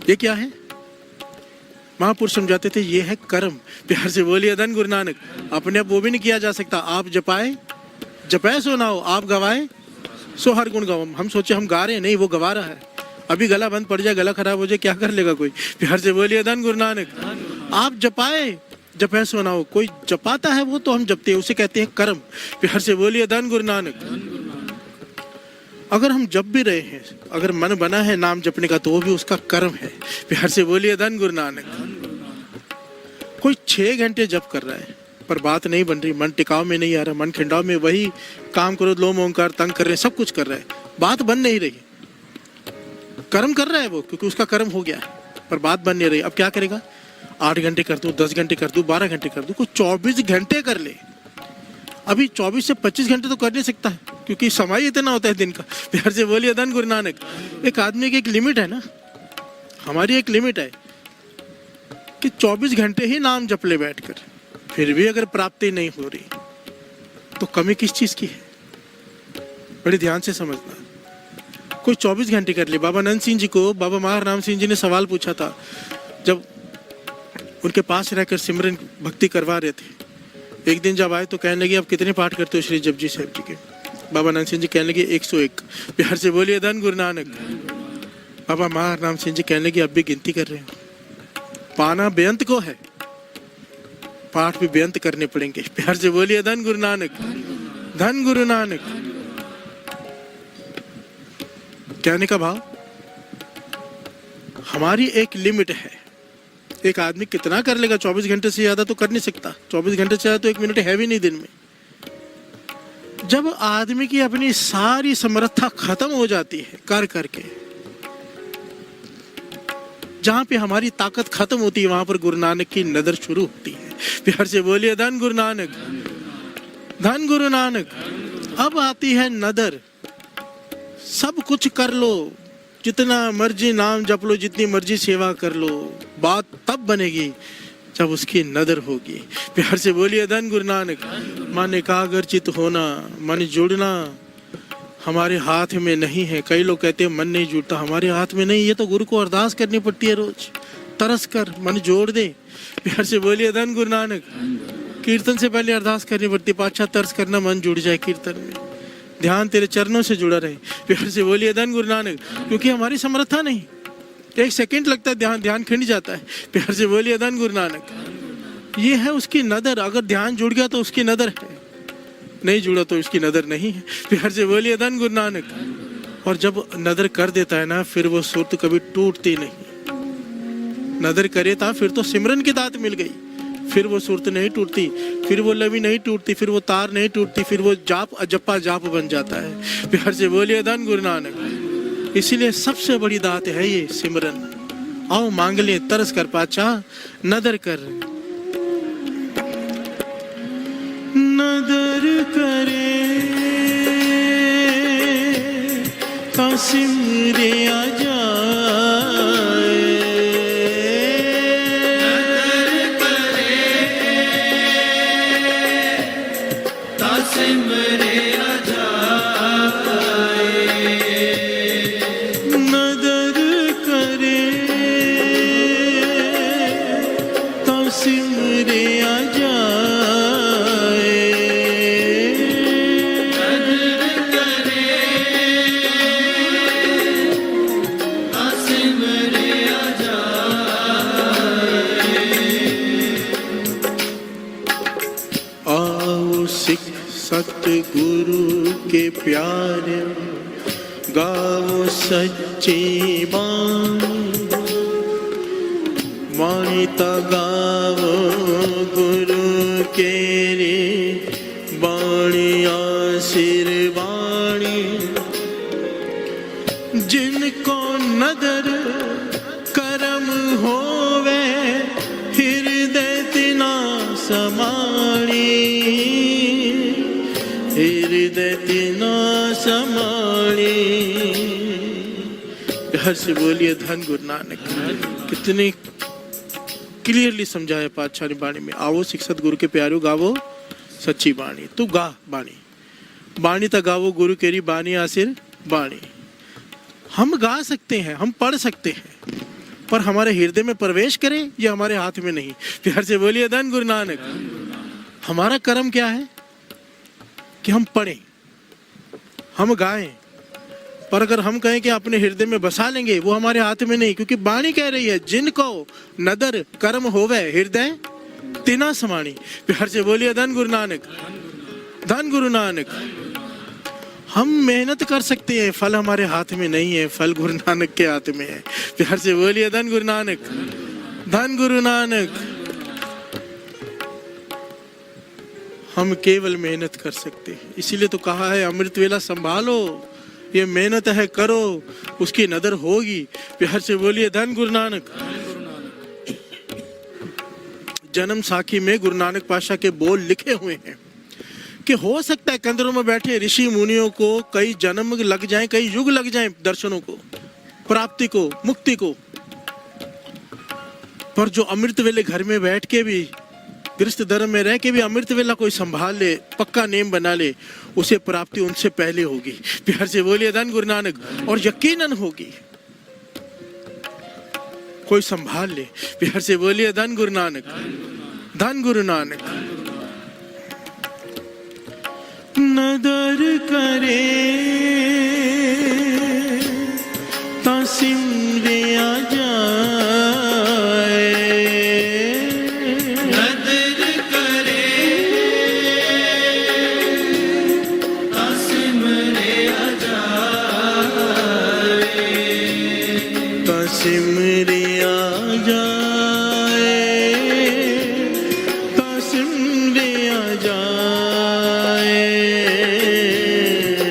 Speaker 2: ये क्या है? महापुरुष समझाते थे ये है कर्म। प्यार से बोलिए धन गुरु नानक। अपने आप वो भी नहीं किया जा सकता। आप जपाए सो ना हो, आप गवाए सो हर गुण गवम। हम सोचे हम गा रहे हैं, नहीं, वो गवा रहा है। अभी गला बंद पड़ जाए, गला खराब हो जाए, क्या कर लेगा कोई? प्यार से बोलिए धन गुरु नानक। आप जपाए सो ना हो। कोई जपाता है वो तो हम जपते हैं, उसे कहते हैं कर्म। प्यार से बोलिए धन गुरु नानक। अगर हम जप भी रहे हैं, अगर मन बना है नाम जपने का, तो वो भी उसका कर्म है। प्यार से बोलिए धन गुरु नानक। कोई 6 घंटे जप कर रहा है पर बात नहीं बन रही, मन टिकाव में नहीं आ रहा, मन खिंडाव में, वही काम करो, लोम ओंकार तंग कर रहे हैं, सब कुछ कर रहा है, बात बन नहीं रही। कर्म कर रहा है वो, क्योंकि उसका कर्म हो गया है, पर बात बन नहीं रही। अब क्या करेगा? 8 घंटे कर दूं, 10 घंटे कर दूं, 12 घंटे कर दूं, कोई 24 घंटे कर ले। अभी 24 से 25 घंटे तो कर नहीं सकता है, क्योंकि समय इतना होता है दिन का। प्यार से बोलिए धन गुरु नानक। एक आदमी की एक लिमिट है ना, हमारी एक लिमिट है कि 24 घंटे ही नाम जप ले बैठकर, फिर भी अगर प्राप्ति नहीं हो रही तो कमी किस चीज की है? बड़े ध्यान से समझना। कोई 24 घंटे कर ले। बाबा अनंत सिंह जी को बाबा महाराम सिंह जी ने सवाल पूछा था, जब उनके पास रहकर सिमरन भक्ति करवा रहे थे। एक दिन जब आए तो कहने लगे, अब कितने पाठ करते हो श्री जपजी साहब जी के? बाबा नानक सिंह जी कहने लगे 101। बिहार से बोलिए धन गुरु नानक। बाबा महाराम सिंह जी कहने लगे, अब भी गिनती कर रहे हैं। पाना बेअंत को है, पाठ भी बेअंत करने पड़ेंगे। बिहार से बोलिए धन गुरु नानक, धन गुरु नानक। कहने का भाव, हमारी एक लिमिट है। एक आदमी कितना कर लेगा? 24 घंटे से ज्यादा तो कर नहीं सकता। 24 घंटे से ज्यादा तो 1 मिनट है भी नहीं दिन में। जब आदमी की अपनी सारी समर्थता खत्म हो जाती है कर करके, जहां पे हमारी ताकत खत्म होती है, वहां पर गुरु नानक की नजर शुरू होती है। प्यार से बोलिए धन गुरु नानक, धन गुरु नानक। अब आती है नदर। सब कुछ कर लो, जितना मर्जी नाम जप लो, जितनी मर्जी सेवा कर लो, बात तब बनेगी जब उसकी नदर होगी। प्यार से बोलिए धन गुरु नानक। मन एकाग्रचित होना, मन जुड़ना हमारे हाथ में नहीं है। कई लोग कहते हैं मन नहीं जुड़ता, हमारे हाथ में नहीं। ये तो गुरु को अरदास करनी पड़ती है रोज, तरस कर मन जोड़ दे। प्यार से बोलिए धन गुरु नानक। कीर्तन से पहले अरदास करनी पड़ती है, पातशाह तरस करना मन जुड़ जाए कीर्तन में, ध्यान तेरे चरणों से जुड़ा रहे। प्यार से बोलिए धन गुरु नानक। क्योंकि हमारी समर्था नहीं, 1 सेकंड लगता है, ध्यान खिंड जाता है। प्यार से बोलिए धन गुरु नानक। ये है उसकी नदर। अगर ध्यान जुड़ गया तो उसकी नदर है, नहीं जुड़ा तो उसकी नदर नहीं है। प्यार से बोलिए धन गुरु नानक। और जब नदर कर देता है ना, फिर वो सुरत कभी टूटती नहीं। नदर करे था फिर तो सिमरन की दात मिल गई, फिर वो सुरत नहीं टूटती, फिर वो लवी नहीं टूटती, फिर वो तार नहीं टूटती, फिर वो जाप अजप्पा जाप बन जाता है। प्यार से बोलिए धन गुरु नानक। इसीलिए सबसे बड़ी दात है ये सिमरन। आओ मांग ले, तरस कर पातशाह, नदर कर। नदर करे ता सिमरे आ जाए,
Speaker 1: सिमरे आ जाए।
Speaker 2: नदर करे तो सिमरे आ जाए।
Speaker 1: नदर करे तो सिमरे आ जाए।
Speaker 2: आओ सिख सतगुरु के प्यारे, गाओ सच्ची बाणी। वाणी ता गाओ गुरु के रे, बाणी आशीर्वाणी। जिनको नदर करम होवे, हृदय तिना समाणी, हृदय तिना समाणी। हर से बोलिए धन गुरु नानक। कितने क्लियरली समझाया पातशाह ने बाणी में। आओ सिख सतगुरु के प्यारो, गावो सच्ची बाणी। तू गा बाणी, बाणी ता गावो गुरु केरी, बाणी आसिर बाणी। हम गा सकते हैं, हम पढ़ सकते हैं, पर हमारे हृदय में प्रवेश करे ये हमारे हाथ में नहीं। प्यार से बोलिए धन गुरु नानक। हमारा कर्म क्या है कि हम पढ़ें, हम गाएं, पर अगर हम कहें कि अपने हृदय में बसा लेंगे, वो हमारे हाथ में नहीं। क्योंकि बाणी कह रही है, जिनको नदर कर्म होवे, हृदय तिना समाणी। प्यार से बोलिए धन गुरु नानक, धन गुरु नानक। हम मेहनत कर सकते हैं, फल हमारे हाथ में नहीं है, फल गुरु नानक के हाथ में है। प्यार से बोलिए धन गुरु नानक, धन गुरु नानक। हम केवल मेहनत कर सकते हैं। इसीलिए तो कहा है अमृत वेला संभालो, ये मेहनत है करो, उसकी नदर होगी। प्यार से बोलिए धन गुरु नानक। जन्म साखी में गुरु नानक पातशाह के बोल लिखे हुए हैं कि हो सकता है कंदरों में बैठे ऋषि मुनियों को कई जन्म लग जाएं, कई युग लग जाएं दर्शनों को, प्राप्ति को, मुक्ति को, पर जो अमृत वेले घर में बैठ के भी, गृहस्थ धर्म में रह के भी अमृत वेला कोई संभाल ले, पक्का नेम बना ले, उसे प्राप्ति उनसे पहले होगी। प्यार से बोलिए धन गुरु नानक। और यकीनन होगी। कोई संभाल ले। प्यार से बोलिए धन गुरु नानक, धन गुरु नानक। नदर करे ता सिमरिया जाए,
Speaker 1: नदर करे ता सिमरिया जाए,
Speaker 2: ता सिमरिया जाए, ता सिमरिया जाए,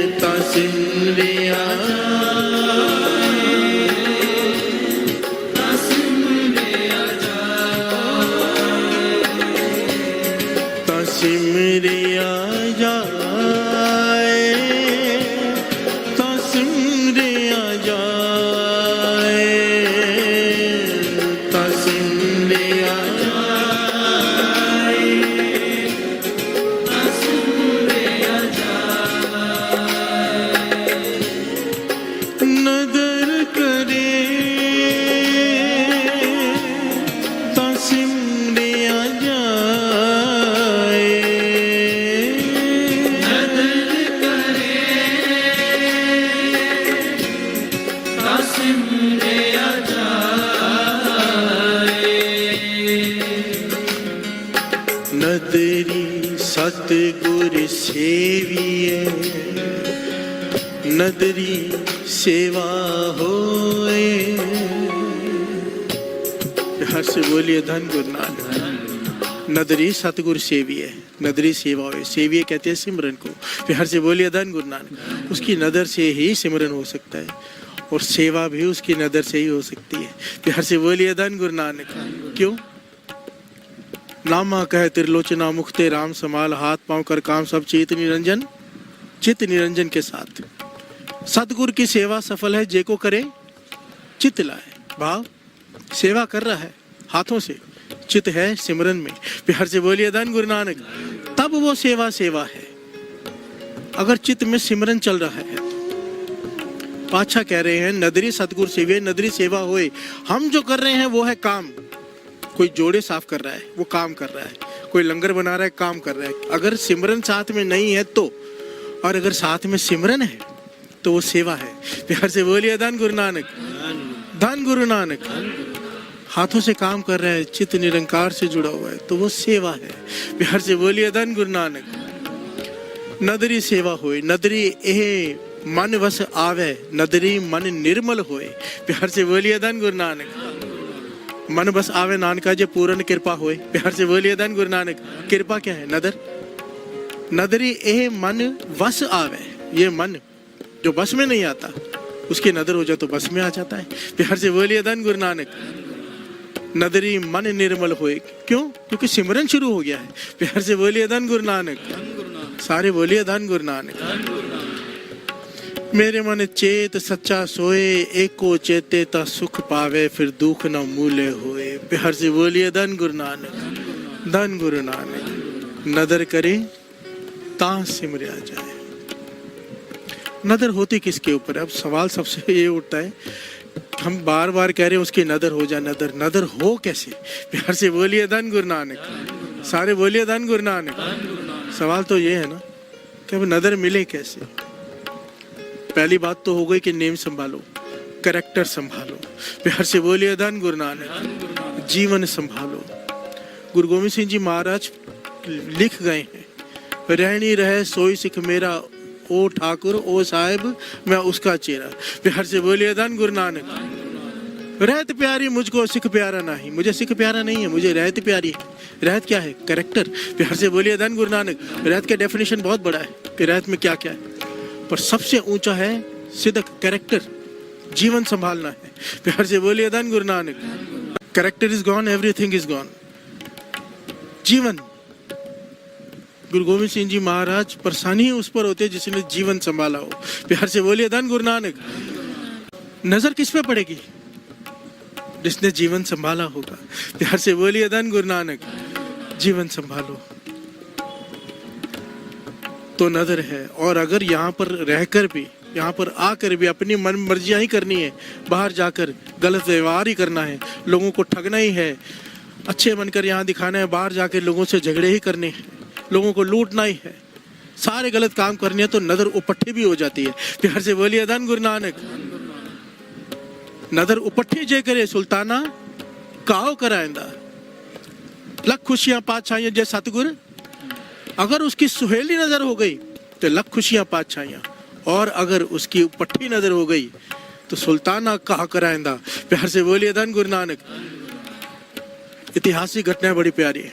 Speaker 2: ता सिमरिया सिमरिया जाए, ता सिमरिया जाए, ता सिमरिया जाए,
Speaker 1: ता सिमरिया जाए।
Speaker 2: नदर करे ता सिमरिया जाए,
Speaker 1: नदर करे ता सिमरिया जाए।
Speaker 2: नदरी सतगुर सेविए, नदरी सेवा होए। हर से बोलिए धन गुरु नानक। नदरी सतगुर सेविए, नदरी सेवा होए। सेविए कहते हैं सिमरन को। फिर हर से बोलिए धन गुरु नानक। उसकी नदर से ही सिमरन हो सकता है और सेवा भी उसकी नदर से ही हो सकती है। फिर हर से बोलिए धन गुरु नानक। क्यों? नामा कह त्रिलोचना मुखते राम समाल, हाथ पांव कर काम सब चित निरंजन, चित निरंजन के साथ। सतगुरु की सेवा सफल है जे को करे चित लाए। भाव सेवा कर रहा है हाथों से, चित है सिमरन में। प्यार से बोलिए धन गुरु नानक। तब वो सेवा सेवा है। अगर चित में सिमरन चल रहा है, पाछा कह रहे हैं नदरी सतगुरु सेविए, नदरी सेवा होए। हम जो कर रहे हैं वो है काम। कोई जोड़े साफ कर रहा है, वो काम कर रहा है। कोई लंगर बना रहा है, काम कर रहा है। अगर सिमरन साथ में नहीं है तो, और अगर साथ में सिमरन है तो वो सेवा है। प्यार से बोलिए धन गुरु नानक, धन गुरु नानक। हाथों से काम कर रहा है, चित्त निरंकार से जुड़ा हुआ है, तो वो सेवा है। प्यार से बोलिए धन गुरु नानक। नदरी सेवा होए, नदरी एह मन वस आवे, नदरी मन निर्मल होए। प्यार से बोलिए धन गुरु नानक। मन बस आवे नानका जे पूर्ण कृपा होए। प्यार से बोलिए धन गुरु नानक। कृपा क्या है? नदर। नदरी एह मन वस आवे, ये मन जो बस में नहीं आता, उसकी नदर हो जाए तो बस में आ जाता है। प्यार से बोलिए धन गुरु नानक। नदरी मन निर्मल होए। क्यों? क्योंकि सिमरन शुरू हो गया है। प्यार से बोलिए धन गुरु नानक। सारे बोलिए धन गुरु नानक। मेरे मन चेत सच्चा सोए, एको चेते ता सुख पावे, फिर दुख न मूले होए। प्यार से बोलिए धन गुरु नानक, धन गुरु नानक। नदर करे ता सिमरिया जाए। नदर होती किसके ऊपर है? अब सवाल सबसे ये उठता है, हम बार बार कह रहे हैं उसकी नदर हो जाए। नदर नदर हो कैसे? प्यार से बोलिए धन गुरु नानक। सारे बोलिए धन गुरु नानक। सवाल तो ये है ना कि अब नदर मिले कैसे? पहली बात तो हो गई कि नेम संभालो, कैरेक्टर संभालो। प्यार से बोलिए धन गुरु नानक। जीवन संभालो। गुरु गोविंद सिंह जी महाराज लिख गए हैं, रहनी रहे सोई सिख मेरा, ओ ठाकुर ओ साहिब मैं उसका चेहरा। प्यार से बोलिए धन गुरु नानक। रहत प्यारी मुझको सिख प्यारा नहीं। मुझे सिख प्यारा नहीं है, मुझे रहत प्यारी है। रहत क्या है? कैरेक्टर। प्यार से बोलिए धन गुरु नानक। रहत का डेफिनेशन बहुत बड़ा है कि रहत में क्या क्या है, पर सबसे ऊंचा है सिद्ध कैरेक्टर। जीवन संभालना है। प्यार से बोलिए धन Guru Nanak. Character is gone, everything is gone. जीवन। गुरु गोविंद सिंह जी महाराज परेशानी ही उस पर होते जिसने जीवन संभाला हो। प्यार से बोलिए धन गुरु नानक। नजर किस पे पड़ेगी? जिसने जीवन संभाला होगा। प्यार से बोलिए धन गुरु नानक। जीवन संभालो तो नजर है। और अगर यहाँ पर रहकर भी यहाँ पर आकर भी अपनी मन मर्जियाँ ही करनी है, बाहर जाकर गलत व्यवहार ही करना है, लोगों को ठगना ही है, अच्छे बनकर यहाँ दिखाना है, बाहर जाकर लोगों से झगड़े ही करने हैं, लोगों को लूटना ही है, सारे गलत काम करने हैं, तो नदर उपट्ठी भी हो जाती है। प्यार से बोलिए धन गुरु नानक। नदर उपट्ठी जे करे सुल्ताना काओ कराएंदा, लख खुशियां पातशाहियां जय सतगुर। अगर उसकी सुहेली नजर हो गई तो लख खुशियां पातशाहियां, और अगर उसकी उपट्ठी नजर हो गई तो सुल्ताना कहा कराएंदा। प्यार से बोलिए धन गुरु नानक। ऐतिहासिक घटना बड़ी प्यारी है,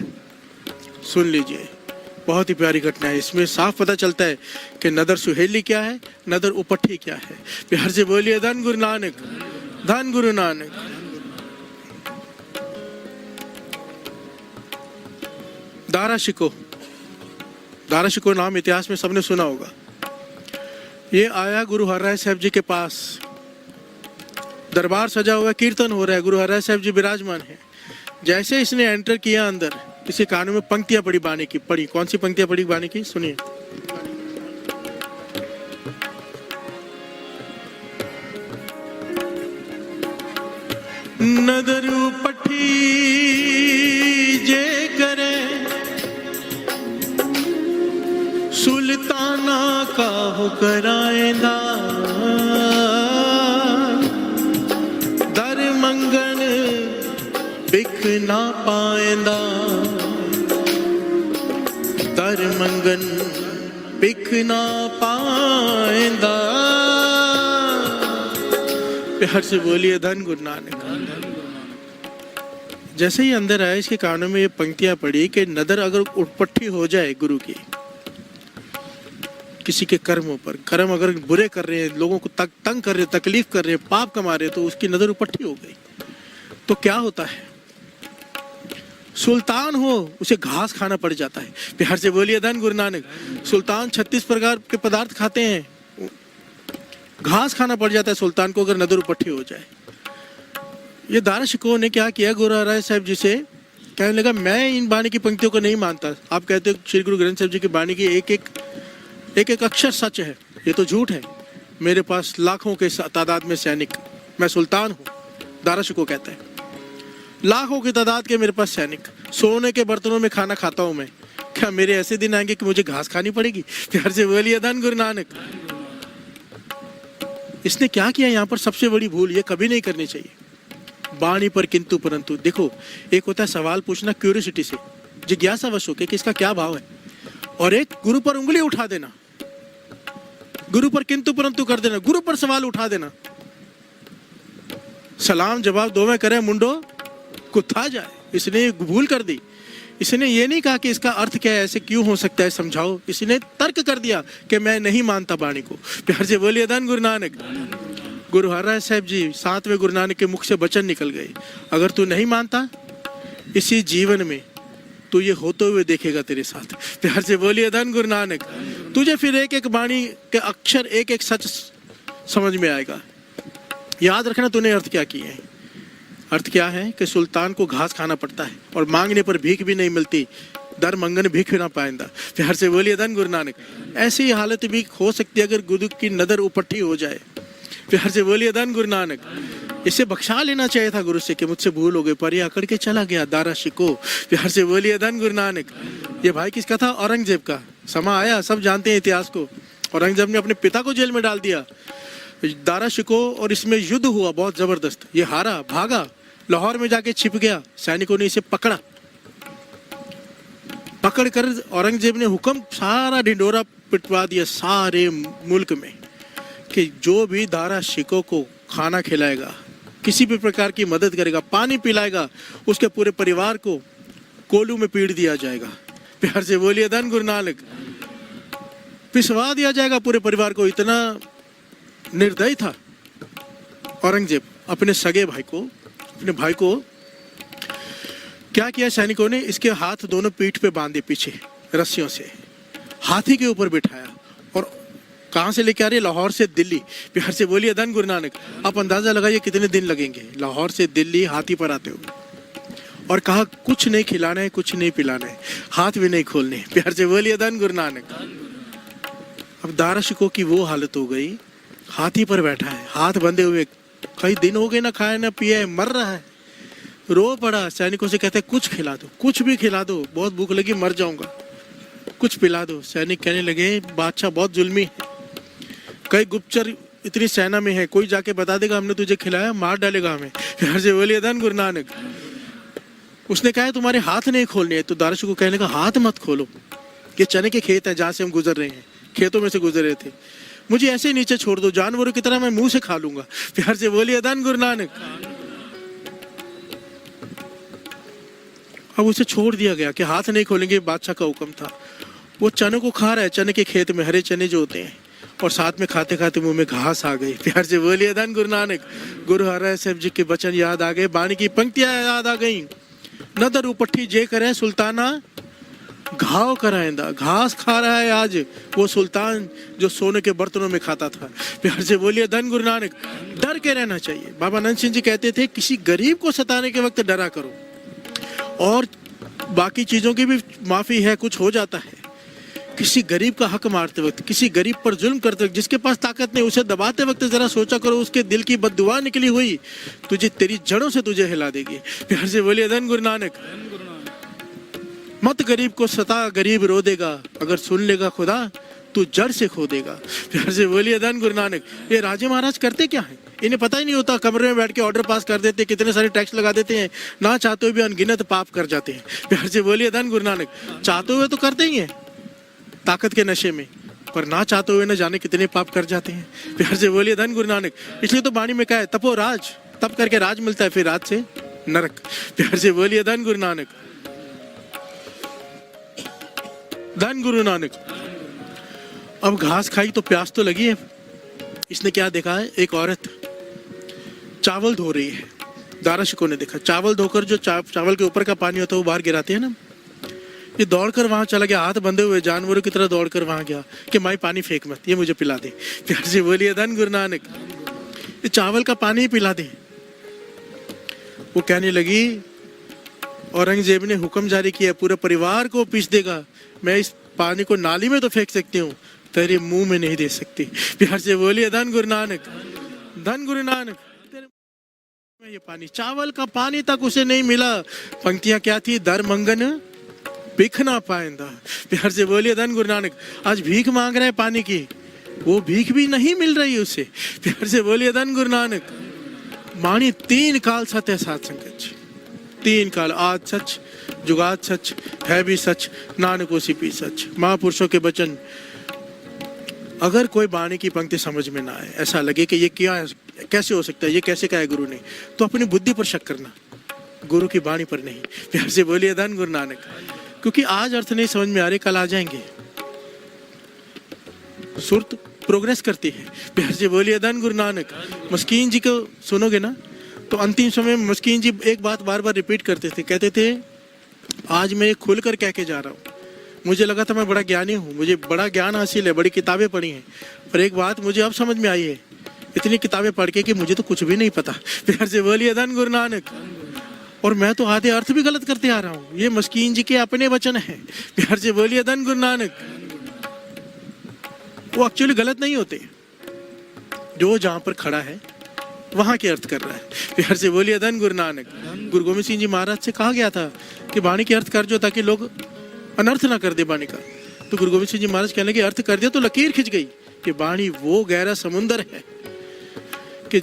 Speaker 2: सुन लीजिए, बहुत ही प्यारी घटना है। इसमें साफ पता चलता है कि नदर सुहेली क्या है, नदर उपट्ठी क्या है। प्यार से बोलिए धन गुरु नानक, धन गुरु नानक। दारा शिको, दारा शिको नाम इतिहास में सबने सुना होगा। ये आया गुरु हरराय साहब जी के पास, दरबार सजा हुआ, कीर्तन हो रहा है, गुरु हरराय साहब जी विराजमान है। जैसे इसने एंटर किया अंदर, इसे कानों में पंक्तियां पड़ी बानी की। पढ़ी, कौन सी पंक्तियां पड़ी बानी की, सुनिए। नदर उपट्ठी जे करे सुल्ताना काहू कराएंदा, दर मंगन बिख ना पाएंदा, दर मंगन बिख ना पाएंदा। प्यार से बोलिए धन गुरु नानक। जैसे ही अंदर आए, इसके कानों में ये पंक्तियां पड़ी कि नदर अगर उपट्ठी हो जाए गुरु की, किसी के कर्मों पर, कर्म अगर बुरे कर रहे हैं, लोगों को तंग कर रहे हैं, तकलीफ कर रहे हैं, पाप कमा रहे हैं, तो उसकी नजर उपट्ठी हो गई तो क्या होता है? सुल्तान हो उसे घास खाना पड़ जाता है। प्यार से बोलिए धन गुरु नानक। सुल्तान 36 प्रकार के पदार्थ खाते हैं, घास खाना पड़ जाता है सुल्तान को अगर नदर उपट्ठी हो जाए। ये दारा शिकोह ने क्या किया, गुरु हरराय साहब जी से कहने लगा, मैं इन बाणी की पंक्तियों को नहीं मानता। आप कहते हो श्री गुरु ग्रंथ साहब जी की बाणी की एक एक अक्षर सच है, ये तो झूठ है। मेरे पास लाखों के तादाद में सैनिक, मैं सुल्तान हूँ, दारा शिकोह कहता है। लाखों की तादाद के मेरे पास सैनिक, सोने के बर्तनों में खाना खाता हूँ मैं, क्या मेरे ऐसे दिन आएंगे कि मुझे घास खानी पड़ेगी? प्यार से बोलिए धन गुरु नानक। इसने क्या किया यहाँ पर? सबसे बड़ी भूल ये कभी नहीं करनी चाहिए, बाणी पर किंतु परंतु। देखो, एक होता है सवाल पूछना क्यूरियोसिटी से, जिज्ञासावश होकर कि इसका क्या भाव है, और एक गुरु पर उंगली उठा देना, गुरु पर किंतु परंतु कर देना, गुरु पर सवाल उठा देना। सलाम जवाब दोवें करे मुंडो कुत्था जाए। इसने भूल कर दी। इसने ये नहीं कहा कि इसका अर्थ क्या है, ऐसे क्यों हो सकता है, समझाओ। इसने तर्क कर दिया कि मैं नहीं मानता बाणी को। प्यार से बोलिए धन गुरु नानक। गुरु हरराय साहब जी 7वें गुरु नानक के मुख से वचन निकल गए, अगर तू नहीं मानता इसी जीवन में तू ये होते हुए देखेगा तेरे साथ। प्यार से बोलिए धन गुरु नानक। तुझे फिर एक एक बाणी के अक्षर, एक एक सच समझ में आएगा। याद रखना तूने अर्थ क्या किए हैं। अर्थ क्या है कि सुल्तान को घास खाना पड़ता है और मांगने पर भीख भी नहीं मिलती, दर मंगन भीख ना पाएंदा। प्यार से बोलिए धन गुरु नानक। ऐसी हालत भी हो सकती है अगर गुरु की नदर उपट्ठी हो जाए। प्यार से बोलिए धन गुरु नानक। इसे बख्शा लेना चाहिए था गुरु से कि मुझसे भूल हो गई, पर ये अकड़ के चला गया दारा शिकोह। प्यार से बोलिए धन गुरु नानक। ये भाई किसका था? औरंगजेब का। समा आया, सब जानते हैं इतिहास को। औरंगजेब ने अपने पिता को जेल में डाल दिया, दारा शिकोह, और इसमें युद्ध हुआ बहुत जबरदस्त। ये हारा, भागा, लाहौर में जाके छिप गया। सैनिकों ने इसे पकड़ा, पकड़कर औरंगजेब ने हुक्म, सारा ढिंडोरा पिटवा दिया सारे मुल्क में कि जो भी दारा शिकोह को खाना खिलाएगा, किसी भी प्रकार की मदद करेगा, पानी पिलाएगा, उसके पूरे परिवार को कोलू में पीट दिया जाएगा। प्यार से बोलिए धन गुरु नानक। पिसवा दिया जाएगा पूरे परिवार को। इतना निर्दयी था औरंगजेब। अपने सगे भाई को, अपने भाई को क्या किया सैनिकों ने? इसके हाथ दोनों पीठ पे बांधे पीछे रस्सियों से, हाथी के ऊपर बिठाया, और कहाँ से लेके आ रहे? लाहौर से दिल्ली। प्यार से बोलिए धन गुरु नानक। आप अंदाजा लगाइए कितने दिन लगेंगे लाहौर से दिल्ली हाथी पर आते हुए। और कहा कुछ नहीं खिलाना है, कुछ नहीं पिलाना है, हाथ भी नहीं खोलने। प्यार से बोलिए धन गुरु नानक। अब दारा शिकोह की वो हालत हो गई हाथी पर बैठा है, हाथ बंधे हुए, कई दिन हो गए ना खाया ना पिया है, मर रहा है, रो पड़ा। सैनिकों से कहते कुछ खिला दो, कुछ भी खिला दो, बहुत भूख लगी, मर जाऊंगा, कुछ पिला दो। सैनिक कहने लगे बादशाह बहुत जुल्मी है, कई गुप्तचर इतनी सेना में है, कोई जाके बता देगा हमने तुझे खिलाया, मार डालेगा हमें। प्यार से बोलिए धन गुरु नानक। उसने कहा तुम्हारे हाथ नहीं खोलने, तो दारशु को कहने का हाथ मत खोलो, ये चने के खेत है जहाँ से हम गुजर रहे हैं, खेतों में से गुजर रहे थे, मुझे ऐसे ही नीचे छोड़ दो, जानवरों की तरह मैं मुंह से खा लूंगा। प्यार से बोलिए धन गुरु नानक। अब उसे छोड़ दिया गया कि हाथ नहीं खोलेंगे, बादशाह का हुक्म था। वो चने को खा रहा है, चने के खेत में हरे चने जो होते हैं, और साथ में खाते खाते मुंह में घास आ गई। प्यार से बोलिए धन गुरु नानक। गुरु हरराय साहब जी के वचन याद आ गए, बाणी की पंक्तियां याद आ गई। नदर उपट्ठी जे करे सुल्ताना घाव कराएंदा। घास खा रहा है आज वो सुल्तान जो सोने के बर्तनों में खाता था। प्यार से बोलिए धन गुरु नानक। डर के रहना चाहिए। बाबा नंद सिंह जी कहते थे किसी गरीब को सताने के वक्त डरा करो, और बाकी चीजों की भी माफी है, कुछ हो जाता है। किसी गरीब का हक मारते वक्त, किसी गरीब पर जुल्म करते वक्त, जिसके पास ताकत नहीं, उसे दबाते वक्त जरा सोचा करो, उसके दिल की बद्दुआ निकली हुई तुझे तेरी जड़ों से तुझे हिला देगी। प्यार से बोलिए धन गुरु नानक। मत गरीब को सता, गरीब रो देगा, अगर सुन लेगा खुदा तू जड़ से खो देगा। प्यार से बोलिए धन गुरु नानक। ये राजे महाराज करते क्या है, इन्हें पता ही नहीं होता, कमरे में बैठ के ऑर्डर पास कर देते, कितने सारे टैक्स लगा देते हैं, ना चाहते हुए भी अनगिनत पाप कर जाते हैं। प्यार से बोलिए धन गुरु नानक। चाहते हुए तो करते ही हैं ताकत के नशे में, पर ना चाहते हुए न जाने कितने पाप कर जाते हैं। प्यार से बोलिए धन गुरु नानक। इसलिए तो वाणी में कहा है तपो राज, तप करके राज मिलता है, फिर राज से नरक। प्यार से बोलिए धन गुरु नानक। धन गुरु नानक। अब घास खाई तो प्यास तो लगी है। इसने क्या देखा है, एक औरत चावल धो रही है। दाराशिकों ने देखा चावल धोकर जो चावल के ऊपर का पानी होता है वो बाहर गिराते हैं ना, ये दौड़कर वहां चला गया, हाथ बंधे हुए जानवरों की तरह दौड़कर वहां गया कि माई पानी फेंक मत, ये मुझे पिला दे। प्यार से बोलिए धन गुरु नानक। ये चावल का पानी ही पिला दे। वो कहने लगी औरंगजेब ने हुक्म जारी किया पूरे परिवार को पीस देगा, मैं इस पानी को नाली में तो फेंक सकती हूँ, तेरे मुंह में नहीं दे सकती। प्यार से बोलिए धन गुरु नानक। धन गुरु नानक। ये पानी, चावल का पानी तक उसे नहीं मिला। पंक्तियां क्या थी, दर मंगन भीख ना पाएंदा। प्यार से बोलिए धन गुरु नानक। आज भीख मांग रहे हैं पानी की, वो भीख भी नहीं मिल रही उसे। प्यार से बोलिए धन गुरु नानक। मानी 3 काल सत्य साथ संगत, 3 काल, आज सच, जुगात सच, है भी सच, नानक उसी भी सच। महापुरुषों के वचन, अगर कोई बाणी की पंक्ति समझ में ना आए, ऐसा लगे कि ये क्या है, कैसे हो सकता है, ये कैसे कहा है गुरु ने, तो अपनी बुद्धि पर शक करना, गुरु की बाणी पर नहीं। प्यार से बोलिए धन गुरु नानक। क्योंकि आज अर्थ नहीं समझ में आ रहे, कल आ जाएंगे। सुरत प्रोग्रेस करती है। प्यार से बोलिए धन गुरु नानक। मस्कीन जी को सुनोगे ना तो अंतिम समय में मस्कीन जी एक बात बार बार रिपीट करते थे, कहते थे आज मैं खुलकर कह के जा रहा हूँ, मुझे लगा था मैं बड़ा ज्ञानी हूँ, मुझे बड़ा ज्ञान हासिल है, बड़ी किताबें पढ़ी हैं, पर एक बात मुझे अब समझ में आई है, इतनी किताबें पढ़ के कि मुझे तो कुछ भी नहीं पता। प्यार से बोलिए धन गुरु नानक। और मैं तो आधे अर्थ भी गलत करते आ रहा हूँ, ये मस्कीन जी के अपने वचन हैं। प्यार से बोलिए धन गुरु नानक। वो एक्चुअली गलत नहीं होते, जो जहां पर खड़ा है वहां के अर्थ कर रहा है। प्यार से बोलिए धन गुरु नानक। गुरु गोविंद सिंह जी महाराज से कहा गया था कि वाणी के अर्थ कर जो, ताकि लोग अनर्थ ना कर दे वाणी का। तो गुरु गोविंद सिंह जी महाराज कहने के अर्थ कर दिया तो लकीर खिंच गई कि वाणी वो गहरा समुंदर है कि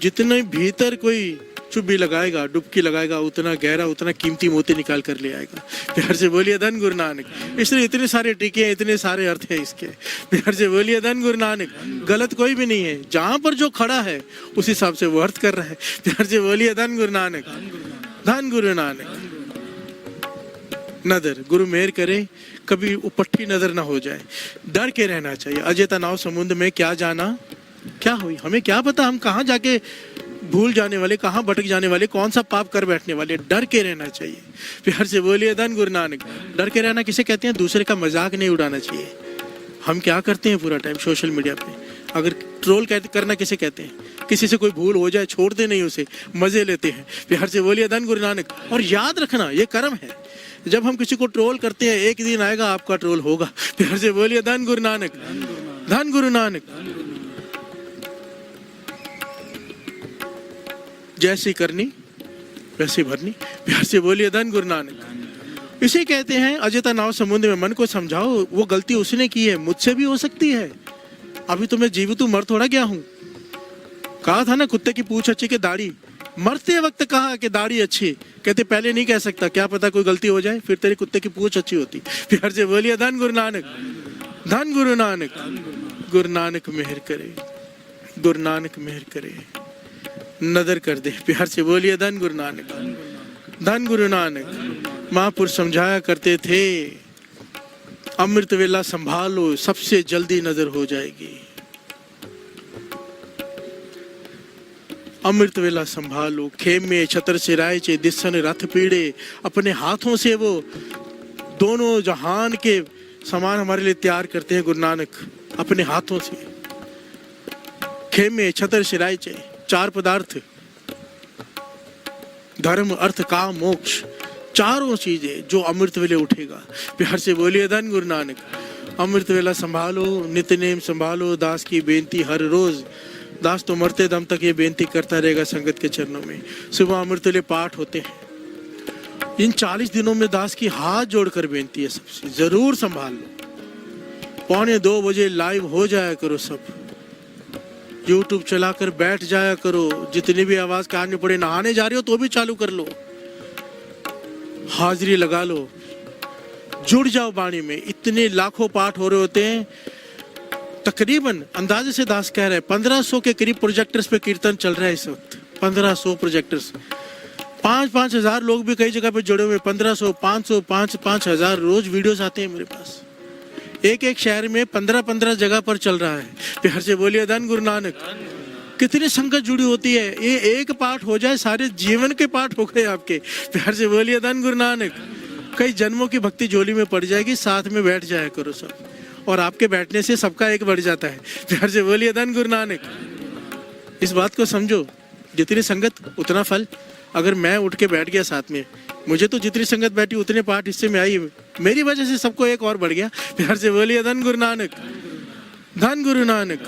Speaker 2: जितने भीतर कोई चुब्बी लगाएगा, डुबकी लगाएगा, उतना गहरा, उतना कीमती मोती निकाल कर ले आएगा। प्यार से बोलिए धन गुरु नानक। इसलिए इतने सारे टीके हैं, इतने सारे अर्थ हैं इसके। प्यार से बोलिए धन गुरु नानक। गलत कोई भी नहीं है, जहां पर जो खड़ा है उस हिसाब से वो अर्थ कर रहा है। प्यार से बोलिए धन गुरु नानक। धन गुरु नानक। नदर, गुरु मेहर करे कभी उपट्ठी नजर ना हो जाए, डर के रहना चाहिए। अजय नाव समुद्र में क्या जाना क्या हुई, हमें क्या पता हम कहाँ जाके भूल जाने वाले, कहाँ भटक जाने वाले, कौन सा पाप कर बैठने वाले। डर के रहना चाहिए। प्यार से बोलिए धन गुरु नानक। डर के रहना किसे कहते हैं, दूसरे का मजाक नहीं उड़ाना चाहिए। हम क्या करते हैं पूरा टाइम सोशल मीडिया पे, अगर ट्रोल करना किसे कहते हैं, किसी से कोई भूल हो जाए छोड़ते नहीं उसे, मजे लेते हैं। प्यार से बोलिए धन गुरु नानक। और याद रखना ये कर्म है, जब हम किसी को ट्रोल करते हैं एक दिन आएगा आपका ट्रोल होगा। प्यार से बोलिए धन गुरु नानक। धन गुरु नानक। जैसी करनी वैसी भरनी। प्यार से बोलिए धन गुरु नानक। इसे कहते हैं अजता नाव समुद्र में, मन को समझाओ वो गलती उसने की है, मुझसे भी हो सकती है। अभी तो मैं जीवित हूं, मर थोड़ा गया हूं। कहा था ना कुत्ते की पूंछ अच्छी कि दाढ़ी, मरते वक्त कहा कि दाढ़ी अच्छी, कहते पहले नहीं कह सकता, क्या पता कोई गलती हो जाए फिर तेरे कुत्ते की पूंछ अच्छी होती। प्यार से बोलिए धन गुरु नानक, धन गुरु नानक। गुरु नानक मेहर करे, गुरु नानक मेहर करे, नजर कर दे। प्यार से बोलिए धन गुरु नानक, धन गुरु नानक। महापुरुष समझाया करते थे अमृत वेला संभालो, सबसे जल्दी नजर हो जाएगी। अमृत वेला संभालो, खेमे छतर सिराए चे दिसन रथ पीड़े। अपने हाथों से वो दोनों जहान के सामान हमारे लिए तैयार करते हैं गुरु नानक, अपने हाथों से। खेमे छतर सिराए चे, चार पदार्थ, धर्म अर्थ काम मोक्ष, चारों चीजें जो अमृत वेले उठेगा। प्यार से बोलिए धन गुरु नानक। अमृत वेला संभालो, नित्यनेम संभालो, दास की बेनती हर रोज। दास तो मरते दम तक ये बेनती करता रहेगा संगत के चरणों में। सुबह अमृत वेले पाठ होते हैं। इन 40 दिनों में दास की हाथ जोड़कर बेनती है सबसे, जरूर संभाल लो। 1:45 बजे लाइव हो जाया करो सब, यूट्यूब चलाकर बैठ जाया करो। जितनी भी आवाज कान में पड़े, नहाने जा रहे हो तो भी चालू कर लो, हाजिरी लगा लो, जुड़ जाओ वाणी में। इतने लाखों पाठ हो रहे होते हैं। तकरीबन अंदाजे से दास कह रहे हैं 1500 के करीब प्रोजेक्टर्स पे कीर्तन चल रहा है इस वक्त। 1500 प्रोजेक्टर्स, 5-5 हजार लोग भी कई जगह पे जुड़े हुए। 1500, 500, 5-5 हजार रोज वीडियोस आते हैं मेरे पास। एक शहर में 15-15 जगह पर चल रहा है। प्यार से बोलिए धन गुरु नानक। कितनी संगत जुड़ी होती है। ये एक पाठ हो जाए, सारे जीवन के पाठ हो गए आपके। प्यार से बोलिए धन गुरु नानक। कई जन्मों की भक्ति झोली में पड़ जाएगी। साथ में बैठ जाया करो सब, और आपके बैठने से सबका एक बढ़ जाता है। प्यार से बोलिए धन गुरु नानक। इस बात को समझो, जितनी संगत उतना फल। अगर मैं उठ के बैठ गया साथ में, मुझे तो जितनी संगत बैठी उतने पाठ हिस्से में आई, मेरी वजह से सबको एक और बढ़ गया। प्यार से बोलिए धन गुरु नानक, धन गुरु नानक।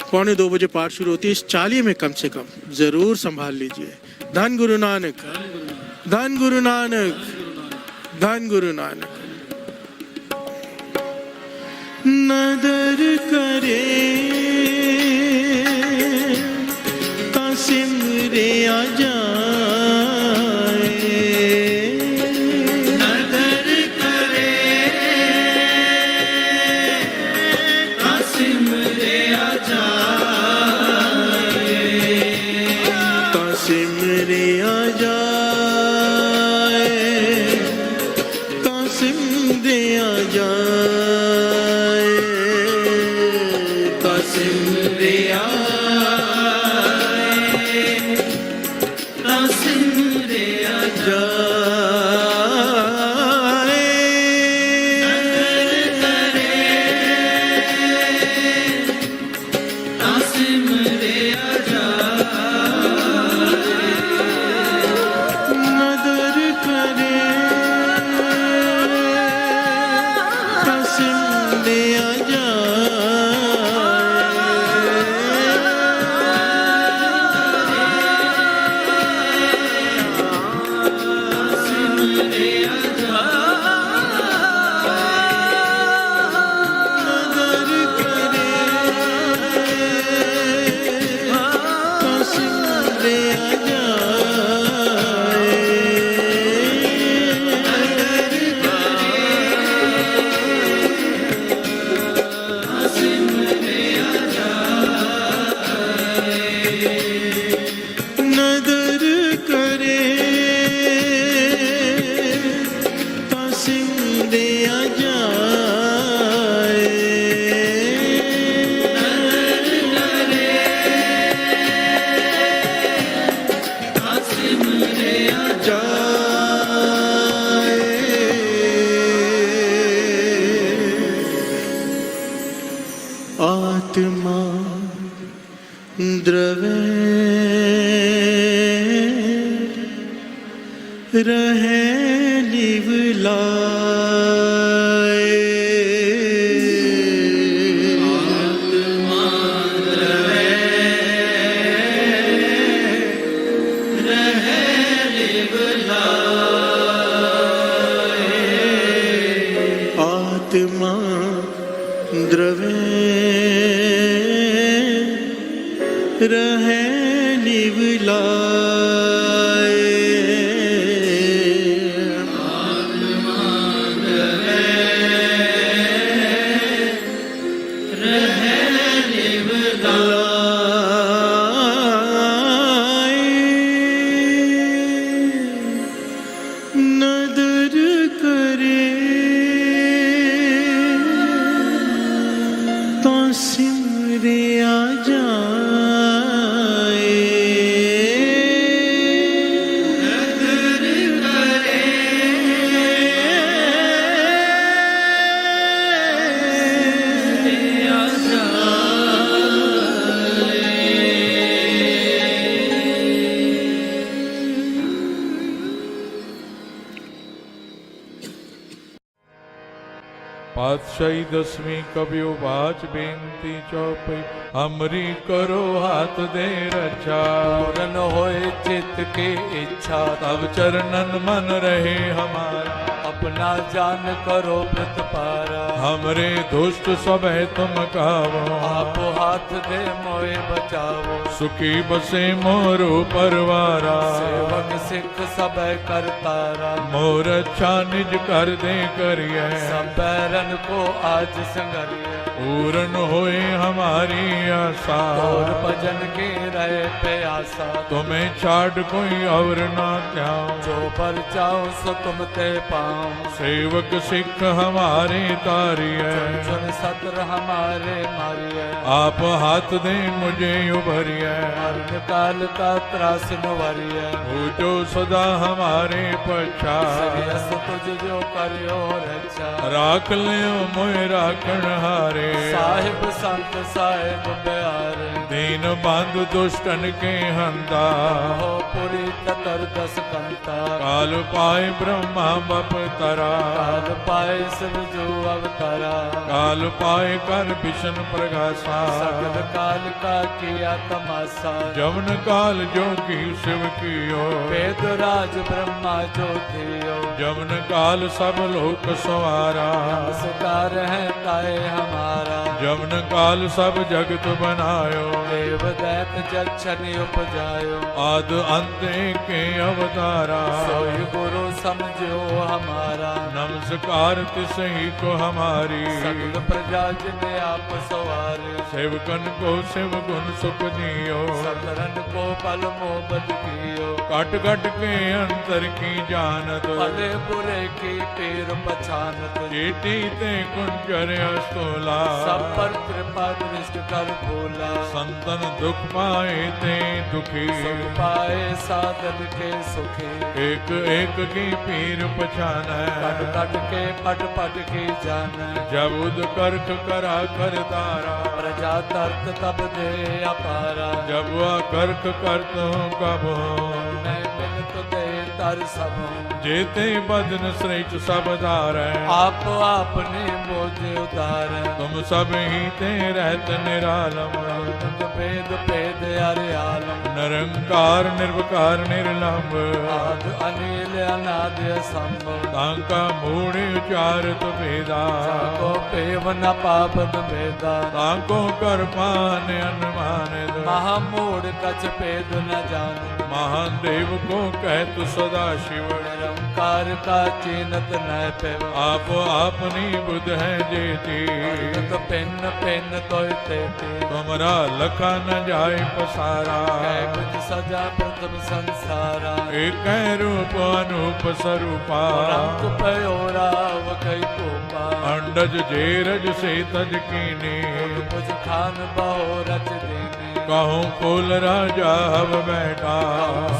Speaker 2: 1:45 बजे पाठ शुरू होती है। इस 40 में कम से कम जरूर संभाल लीजिए। धन गुरु नानक, धन गुरु नानक, धन गुरु नानक। नदर करे सिमरे आ जाए,
Speaker 1: नदर करे सिमरे आ जाए,
Speaker 2: सिमरे आ जाए, सिमरे आ जाए,
Speaker 1: सिमरे आ
Speaker 2: आत्मा द्रवे रहे लिवलाए,
Speaker 1: आत्मा द्रवे
Speaker 5: पातशाही दसवीं कबियो बाच बेनती चौपई हमरी करो हाथ दे रक्षा।
Speaker 6: पूरन होए चित्त की इच्छा
Speaker 5: तब चरणन मन रहे हमारा
Speaker 6: अपना जान करो प्रतपारा।
Speaker 5: हमरे दुष्ट सब है तुम कावो
Speaker 6: आप हाथ दे मोए बचावो
Speaker 5: सुखी बसे मोरो परवारा।
Speaker 6: सेवक सिख सब करतारा
Speaker 5: मोर अच्छा निज कर दे करिए
Speaker 6: सब बैरन को आज संगरिए।
Speaker 5: पूर्ण होए हमारी आशा
Speaker 6: और भजन के रहे प्यासा
Speaker 5: तुम्हें छाड़ कोई और ना त्याओ।
Speaker 6: जो पर चाहो सो तुम ते पाओ
Speaker 5: सेवक सिख हमारे तारी है
Speaker 6: सुन सतर हमारे मारिए।
Speaker 5: आप हाथ दे मुझे उभरिए
Speaker 6: मरण काल का त्रास नुवरिए।
Speaker 5: हो जो सदा हमारे पछा
Speaker 6: सरियस तुझ जो करियो रक्षा।
Speaker 5: राख लियो मोए राखण हारे
Speaker 6: साहिब संत साहिब प्यारे
Speaker 5: दीन बंधु दुष्टन के हंदा।
Speaker 6: हो पुरी ततर दस कंता
Speaker 5: काल पाए ब्रह्मा बप तरा
Speaker 6: काल पाए शिव जो अवतारा।
Speaker 5: काल पाए कर विष्णु प्रगासा
Speaker 6: सकल काल का किया तमाशा।
Speaker 5: जवन काल जोगी शिव कियो
Speaker 6: वेद राज ब्रह्मा जो थियो
Speaker 5: जवन काल सब लोक सवारा।
Speaker 6: नमस्कार है ताए हमारा
Speaker 5: जवन काल सब जगत बनायो
Speaker 6: देव दैत जक्षनि उपजायो।
Speaker 5: आद अंत के अवतारा
Speaker 6: सोई गुरु समझो हमारा
Speaker 5: नमस्कार तिसही को हमारी।
Speaker 6: सकल प्रजा जिने आप सवारे
Speaker 5: सेवकन को शिव गुण सुख दियो
Speaker 6: सकरन को पल मोहब्बत कियो।
Speaker 5: कट कट के अंतर की जानत
Speaker 6: भले बुरे की पीर पछानत
Speaker 5: चेटी ते कुंजर अस्तोला।
Speaker 6: सब पर कृपा दृष्ट कर भोला
Speaker 5: संतन दुख पाए ते दुखी
Speaker 6: सुख पाए साधन के सुखी।
Speaker 5: एक एक की पीर पछान
Speaker 6: कट कट के पट पट की जान
Speaker 5: जब उद करख करा कर तारा
Speaker 6: प्रजा तर्क तब दे अपारा।
Speaker 5: जब वह करख करत हूँ कब
Speaker 6: मैं मिलत दे तर सब
Speaker 5: जेते बदन श्रेष्ठ सब धार
Speaker 6: आप आपने मोजे उदार।
Speaker 5: तुम सब ही ते रहत निरालम
Speaker 6: भेद भेद अरे आलम
Speaker 5: निरंकार निर्विकार निर्लंब
Speaker 6: आद अनिल अनाद असंभव।
Speaker 5: तांका मूढ़ उचारत भेदा
Speaker 6: जाको पेव न पापन भेदा
Speaker 5: तांको कर पान अनुमानित
Speaker 6: महामूढ़ कछ भेद न जान।
Speaker 5: महान देव को कहत सदा शिव
Speaker 6: निरंकार का चीनत न पेव
Speaker 5: आप आपनी बुध है जेती
Speaker 6: तो पिन्न पिन्न तो तेती।
Speaker 5: तुमरा लखा न जाय पसारा
Speaker 6: कै कुछ सजा प्रथम संसारा।
Speaker 5: एक रूप अनूप स्वरूपा
Speaker 6: रंग पयोराव कई पोपा
Speaker 5: अंडज जेरज से तज कीने
Speaker 6: कुछ खान बहो रच देने।
Speaker 5: कहूँ कुल राजा हव बैठा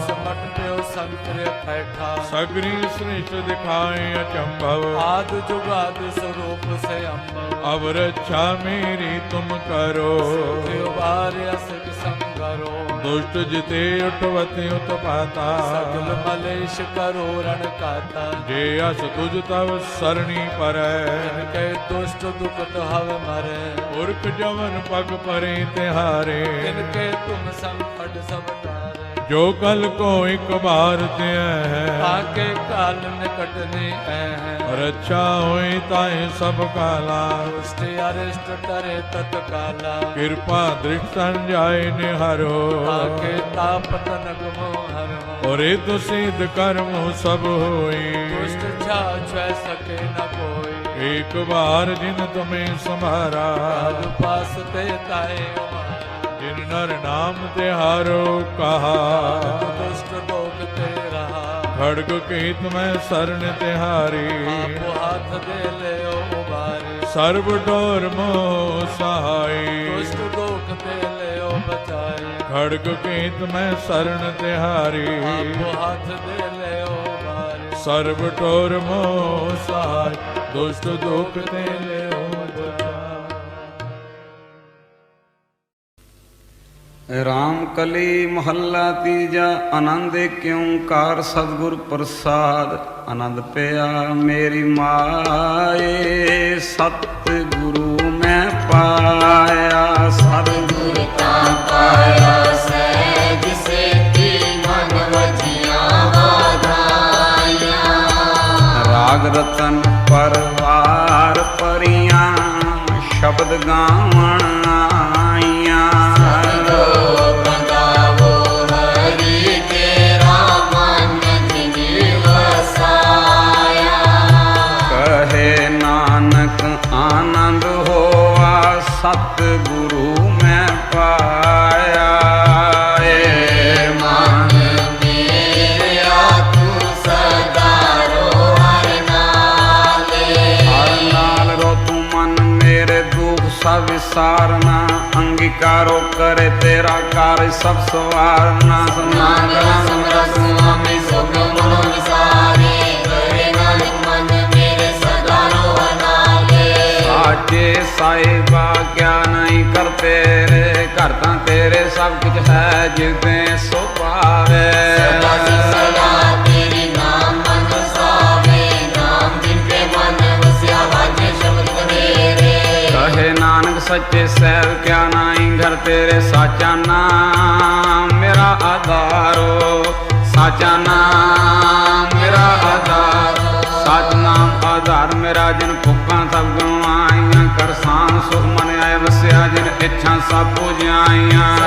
Speaker 6: समट प्यो संकर बैठा
Speaker 5: सगरी श्रेष्ठ दिखाए अचंभव
Speaker 6: आद जुगाद स्वरूप से अम्बव।
Speaker 5: अब रक्षा मेरी तुम करो
Speaker 6: असक संगरो
Speaker 5: दुष्ट जिते उठवते उत्पाता
Speaker 6: सकल मलेश करो रण काता।
Speaker 5: जे अस तुझ तव सरणी पर
Speaker 6: इनके दुष्ट दुखत हव मरे
Speaker 5: पुरख जवन पग परे तिहारे
Speaker 6: इनके तुम संकट सब तारे।
Speaker 5: जो कल को एक बार ते है
Speaker 6: आके काल निकटने है
Speaker 5: रक्षा होई ताए सब काला
Speaker 6: दुष्ट अरिष्ट टरे तत्काला।
Speaker 5: कृपा दृष्ट संजाय निहारो
Speaker 6: आके ताप तनक मोहर
Speaker 5: और तो सिद्ध कर्म सब होई
Speaker 6: दुष्ट छा छह सके न कोई।
Speaker 5: एक बार जिन तुम्हें संभारा
Speaker 6: काल पास ते ताए उमारा।
Speaker 5: जिन नर नाम तिहारो कहा
Speaker 6: दुष्ट लोग ते रहा
Speaker 5: खड़ग केत में शरण तिहारी
Speaker 6: आप हाथ दे ले उबारी।
Speaker 5: सर्व डोर मोह सहाय
Speaker 6: दुष्ट लोग ते ले बचाई।
Speaker 5: खड़ग केत में शरण तिहारी
Speaker 6: आप हाथ दे ले उबारी।
Speaker 5: सर्व टोर मोह सहाय दुष्ट दुख ते ले
Speaker 7: ਰਾਮ ਕਲੀ ਮਹੱਲਾ ਤੀਜਾ। ਆਨੰਦ ਏਕ ਓੰਕਾਰ ਸਤਿਗੁਰ ਪ੍ਰਸਾਦ। ਆਨੰਦ ਪਿਆ ਮੇਰੀ ਮਾਏ, ਸਤਿਗੁਰੂ ਮੈਂ ਪਾਇਆ। ਸਤਿਗੁਰ ਤਾਂ ਪਾਇਆ ਸਹਿਜ ਸੇਤੀ, ਮਨ ਵਜੀਆਂ ਵਾਧਾਈਆਂ। ਰਾਗ ਰਤਨ ਪਰਵਾਰ ਪਰੀਆਂ, ਸ਼ਬਦ ਗਾਵਣ ਆਈਆਂ। ਆਨੰਦ ਹੋਆ ਸਤਿਗੁਰੂ ਮੈਂ ਪਾਇਆ। ਏ ਮਨ ਮੇਰਿਆ ਤੂੰ ਸਦਾ ਰੋ ਹਰ ਨਾਲੇ। ਹਰ ਨਾਲ ਰੋ ਤੂੰ ਮਨ ਮੇਰੇ, ਦੁਖ ਸਭ ਵਿਸਾਰਨਾ। ਅੰਗੀਕਾਰੋ ਕਰੇ ਤੇਰਾ ਕਾਰਜ ਸਭ ਸਵਾਰਨਾ। ਸਮਾਨ ਕਰਾਂ ਸਮਰਾ ਸੁਆਮੀ ਸੁਖ ਮਨੋ ਵਿਸਾਰੇ। ਕਰੇ ਨਾਨਕ ਮਨ ਮੇਰੇ ਸਦਾ ਰੋ ਸਾਚੇ ਸਾਹਿਬਾ ਕਿਆ ਨਹੀਂ ਕਰ ਤੇਰੇ। ਘਰ ਤਾਂ ਤੇਰੇ ਸਭ ਕੁਝ ਹੈ, ਜਿਵੇਂ ਸੋ ਪਾਵੇ। ਸਦਾ ਸਦਾ ਤੇਰੀ ਨਾਮ ਮਨ ਵਸਾਵੇ। ਨਾਮ ਜਿਨ ਕੇ ਮਨ ਵਸਿਆ, ਵਾਜੇ ਸ਼ਬਦ ਕਬੀਰੇ। ਕਹੇ ਨਾਨਕ ਸੱਚੇ ਸਹਿਬ ਕਿਆ ਨਹੀਂ ਘਰ ਤੇਰੇ। ਸਾਚਾ ਨਾਮ ਮੇਰਾ ਆਧਾਰੋ। ਸਾਚਾ ਨਾਮ ਮੇਰਾ ਆਧਾਰ। ਸਚ ਨਾਮ ਆਧਾਰ ਮੇਰਾ, ਜਿਨ ਭੁੱਖਾਂ ਸਭ ਗਵਾਈਆਂ। ਕਰਸਾਨ ਸੁਖ ਮਨ ਆਏ ਵਸਿਆ, ਜਿਨ ਇੱਛਾ ਸਭ ਪੁਜਾਈਆਂ।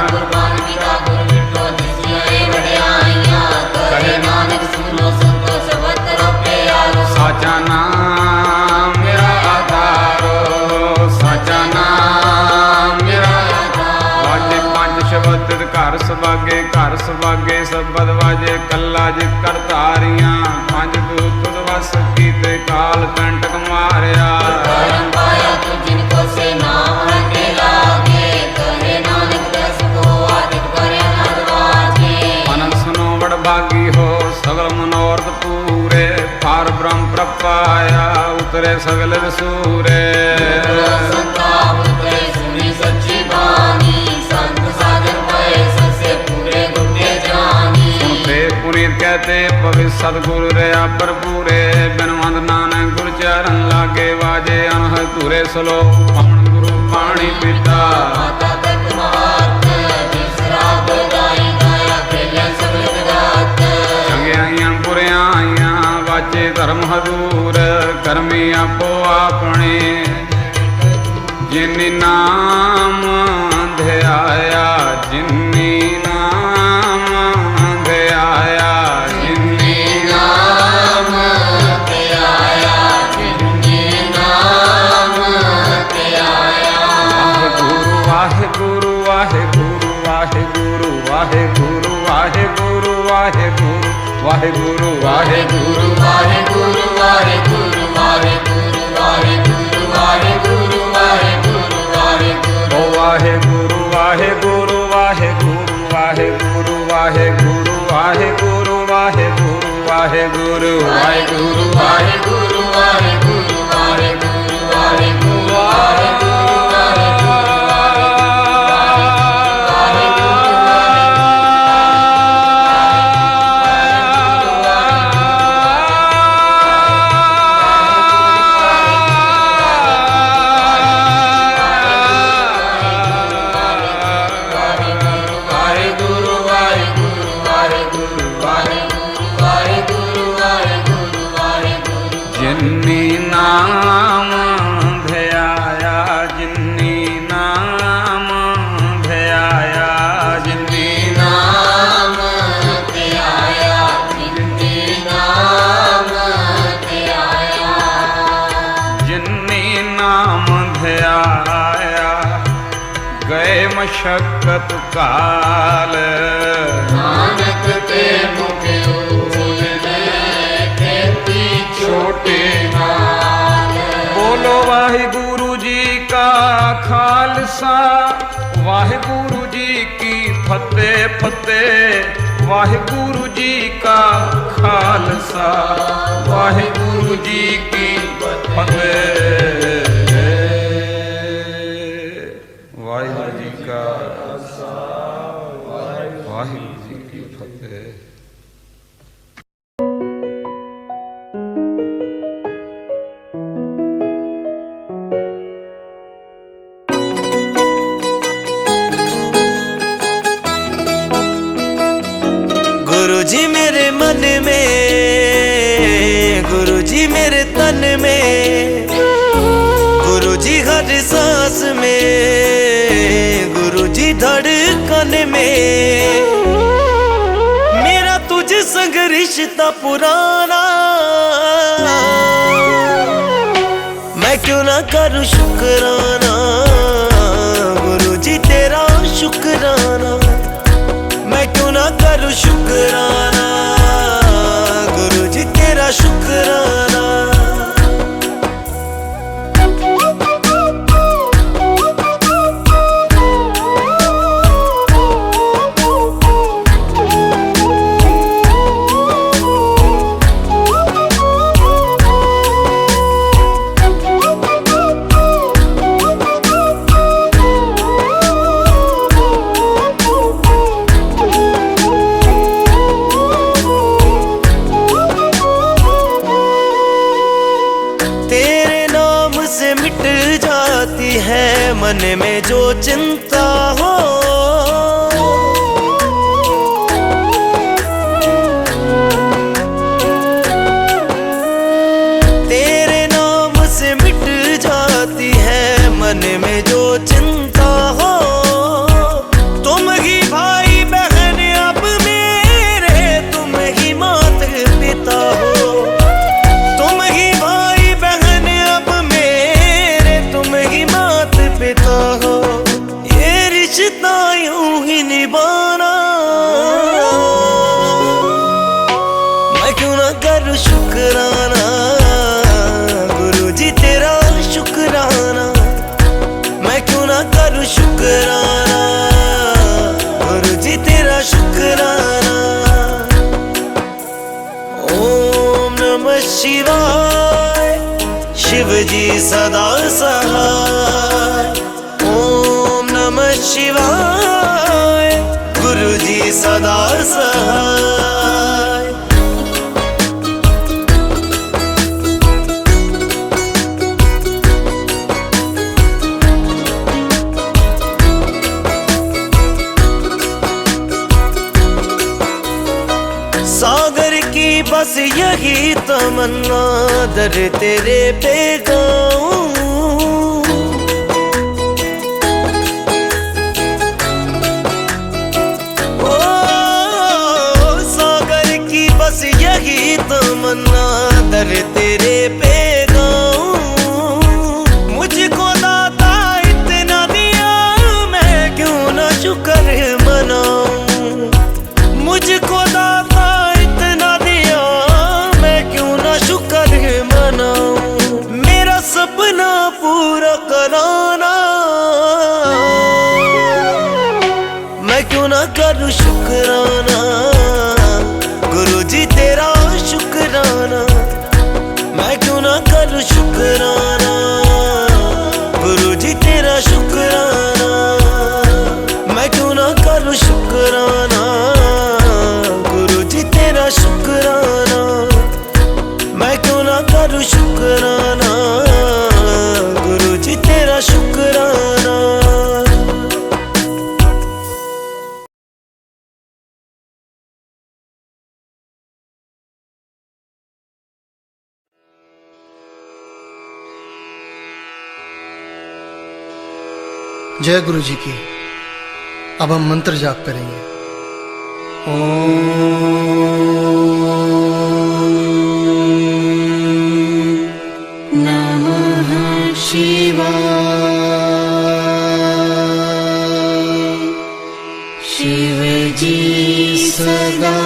Speaker 7: ਕੁਰਬਾਨ ਕੀਤਾ ਗੁਰ ਮਿਟੋ ਦਿਸਿਆ ਏ ਵਡਿਆਈਆਂ। ਕਹੇ ਨਾਨਕ ਸੁਣ ਲੋ ਸੰਤੋ ਸ਼ਬਦ ਰੋ ਪਿਆਰੋ। ਸਾਚਾ ਨਾਮ ਮੇਰਾ ਆਧਾਰੋ। ਸਾਚਾ ਨਾਮ ਮੇਰਾ ਆਧਾਰ। ਵਾਜੇ ਪੰਜ ਸ਼ਬਦ ਘਰ ਸੁਭਾਗੇ। ਘਰ ਸੁਭਾਗੇ ਸ਼ਬਦ ਵਾਜੇ ਕੱਲਾ ਜਿ ਕਰਤਾਰੀਆਂ। ਪੰਜ ਦੂਤ ਵਸ ਕੀਤੇ ਕਾਲ ਕੰਟਕ ਮਾਰਿਆ। ਕਰਮ ਪਾਇਆ ਤੂੰ ਜਿਨ ਕੋ ਸੇ ਨਾਮ ਰਟੇ ਲਾਗੇ। ਕਹੇ ਨਾਨਕ ਦਸ ਕੋ ਆਦਿਤ ਕਰਿਆ ਨਦ ਵਾਜੇ। ਅਨੰਦ ਸੁਨੋ ਬੜ ਭਾਗੀ ਹੋ, ਸਗਲ ਮਨੋਰਥ ਪੂਰੇ। ਪਾਰ ਬ੍ਰਹਮ ਪ੍ਰਪਾਇਆ, ਉਤਰੇ ਸਗਲ ਵਿਸੂਰੇ। ਸੰਤਾਪ ਉਤਰੇ ਸੁਣੀ ਸੱਚੀ ਬਾਣੀ। ਸੰਤ ਸਾਜਨ ਪਏ ਸਸੇ ਪੂਰੇ ਗੁੱਟੇ ਜਾਨੀ। ਸੁਨਤੇ ਪੁਨੀਤ ਕਹਤੇ ਪਵਿ ਸਤਿਗੁਰ ਰਿਆ ਭਰਪੂਰੇ। ਬਿਨਵੰਦ ਨਾਨਕ ਗੁਰ ਚਰਨ ਲਾਗੇ, ਵਾਜੇ ਅਨਹਦ ਧੂਰੇ। ਸਲੋ ਪਵਨ ਗੁਰੂ ਪਾਣੀ ਪੀਤਾ। ਮਾਤਾ ਤਤ ਮਹਾਤ, ਜਿਸ ਰਾਗ ਗਾਈ ਗਾਇਆ ਖੇਲਿਆ ਸਗਲ ਜਗਤ। ਚੰਗਿਆਈਆਂ ਬੁਰਿਆਂ ਆਈਆਂ, ਵਾਜੇ ਧਰਮ ਹਦੂਰ। ਕਰਮੀ ਆਪੋ ਆਪਣੇ, ਜਿਨੀ ਨਾਮ ਧਿਆਇਆ। ਜਿਨੀ ਨਾਮ ਧਿਆਇਆ। ਜਿਨੀ ਨਾਮ ਧਿਆਇਆ। ਜਿਨੀ ਨਾਮ ਧਿਆਇਆ। ਵਾਹਿਗੁਰੂ ਵਾਹਿਗੁਰੂ ਵਾਹਿਗੁਰੂ ਵਾਹਿਗੁਰੂ ਵਾਹਿਗੁਰੂ ਵਾਹਿਗੁਰੂ ਵਾਹਿਗੁਰੂ ਵਾਹਿਗੁਰੂ ਵਾਹਿਗੁਰੂ ਵਾਹਿਗੁਰੂ ਵਾਹਿਗੁਰੂ ਵਾਹਿਗੁਰੂ ਵਾਹਿਗੁਰੂ ਵਾਹਿਗੁਰੂ ਵਾਹਿਗੁਰੂ ਵਾਹਿਗੁਰੂ। ਓ ਵਾਹਿਗੁਰੂ ਵਾਹਿਗੁਰੂ ਵਾਹਿਗੁਰੂ ਵਾਹਿਗੁਰੂ ਵਾਹਿਗੁਰੂ ਵਾਹਿਗੁਰੂ ਵਾਹਿਗੁਰੂ ਵਾਹਿਗੁਰੂ ਵਾਹਿਗੁਰੂ ਵਾਹਿਗੁਰੂ ਵਾਹਿਗੁਰੂ ਵਾਹਿਗੁਰੂ ਵਾਹਿਗੁਰੂ। ਜਿਨੀ ਨਾਮ ਧਿਆਇਆ। ਜਿਨੀ ਨਾਮ ਧਿਆਇਆ। ਜਿਨੀ ਨਾਮ ਧਿਆਇਆ। ਜਿਨੀ ਨਾਮ ਧਿਆਇਆ। ਜਿਨੀ ਨਾਮ ਧਿਆਇਆ। ਗਏ ਮਸ਼ਕਤ ਕਾਲ, ਨਾਨਕ ਤੇ ਮੁਖ ਛੋਟੇ ਨਾਲ। ਬੋਲੋ ਵਾਹਿਗੁਰੂ ਜੀ ਕਾ ਖਾਲਸਾ, ਵਾਹਿਗੁਰੂ ਜੀ ਕੀ ਫਤਿਹ ਫਤਿਹ। ਵਾਹਿਗੁਰੂ ਜੀ ਕਾ ਖਾਲਸਾ, ਵਾਹਿਗੁਰੂ ਜੀ ਕੀ ਫਤਿਹ। ਵਾਹਿਗੁਰੂ ਜੀ ਕਾ ਖਾਲਸਾ।
Speaker 8: मेरे मन में, गुरु जी मेरे तन में, गुरु जी हर सांस में, गुरु जी धड़कन में। मेरा तुझ संग रिश्ता पुराना, मैं क्यों ना करूं शुक्राना, गुरु जी तेरा शुक्राना। मैं क्यों ना करूं शुक्राना, गुरु जी तेरा शुक्राना। है मन में जो चिंता हो, तेरे नाम से मिट जाती है मन में जो चिंता हो। तुम ही भाई बहन अब मेरे, तुम ही माता पिता हो। तुम ही भाई बहन अब मेरे, तुम ही पिता हो। ये रिश्ता यूं ही निभाना, मैं क्यों ना करूं शुक्राना, गुरु जी तेरा शुक्राना। मैं क्यों ना करूं शुक्राना, गुरु जी तेरा शुक्राना। ओम नमः शिवाय, शिव जी सदा सहाय। ओम नमः शिवाय, गुरु जी सदा सहाय। सागर की बस यही तमन्ना, दर तेरे पे गाऊं। ओ सागर की बस यही तमन्ना, दर तेरे पे गाऊं। मुझको दाता इतना दिया, मैं क्यों ना शुक्र मनाऊं। मुझको दाता इतना दिया, मैं क्यों ना शुक्र मनाऊं। मेरा सपना पूरा कराना, मैं क्यों ना करूं शुक्राना, गुरु जी तेरा शुक्राना। मैं क्यों ना करूं शुक्राना, गुरु जी तेरा शुक्राना। मैं क्यों ना करूं शुक्राना, गुरु जी तेरा शुक्राना। मैं क्यों ना करूं शुक्राना, गुरु जी तेरा शुक्राना।
Speaker 9: जय गुरु जी की। अब हम मंत्र जाप करेंगे। ओम नमः शिवाय। शिव जी सदा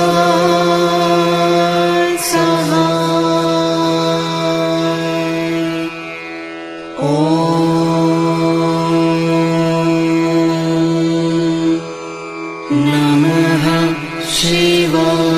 Speaker 9: नमः शिवाय।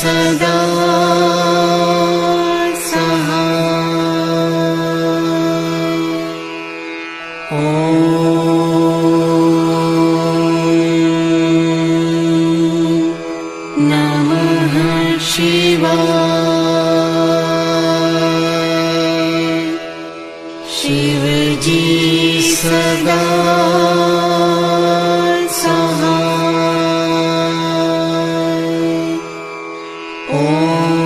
Speaker 8: सदा शिव जी सदा सहाय। ओम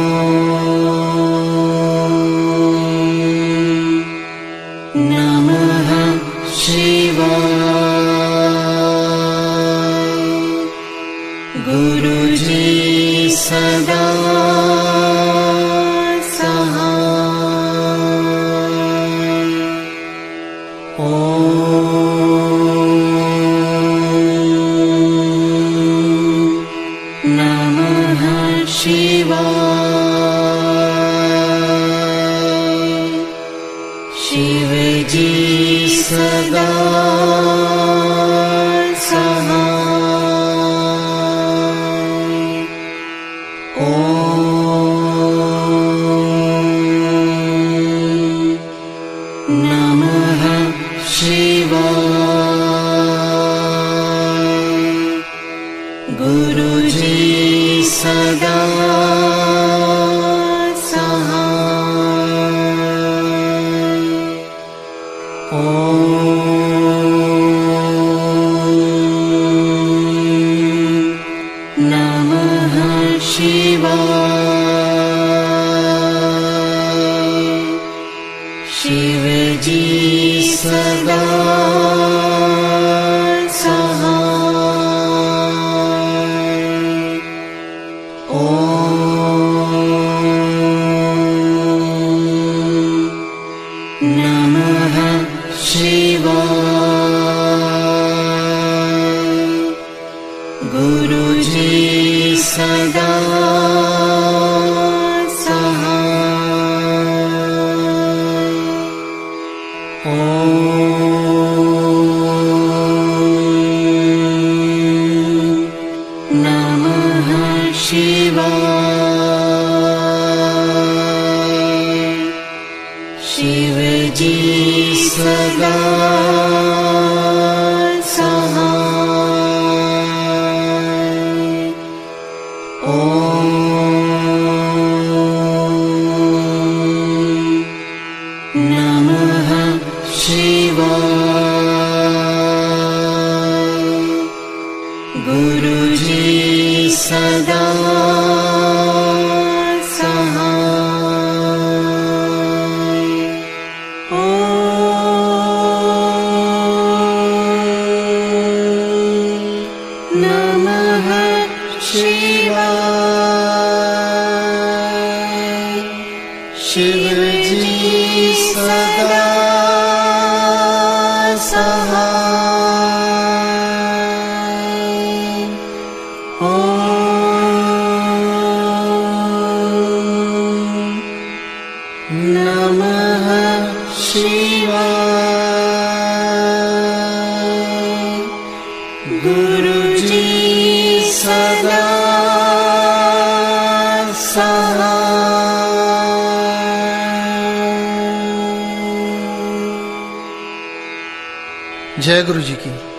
Speaker 8: नमः शिवाय। गुरु जी सदा शिव जी सदा सहाय। ओम नमः शिवाय। गुरु जी सदा शिव जी सदा सहाय। ओम नमः शिवाय। गुरु जी सदा शिव जी सदा सहाय। ओम नमः शिवाय। गुरु जी सदा शिव जी सदा सहाय। ओम नमः शिवाय। गुरु जी सदा
Speaker 9: जय गुरु जी की।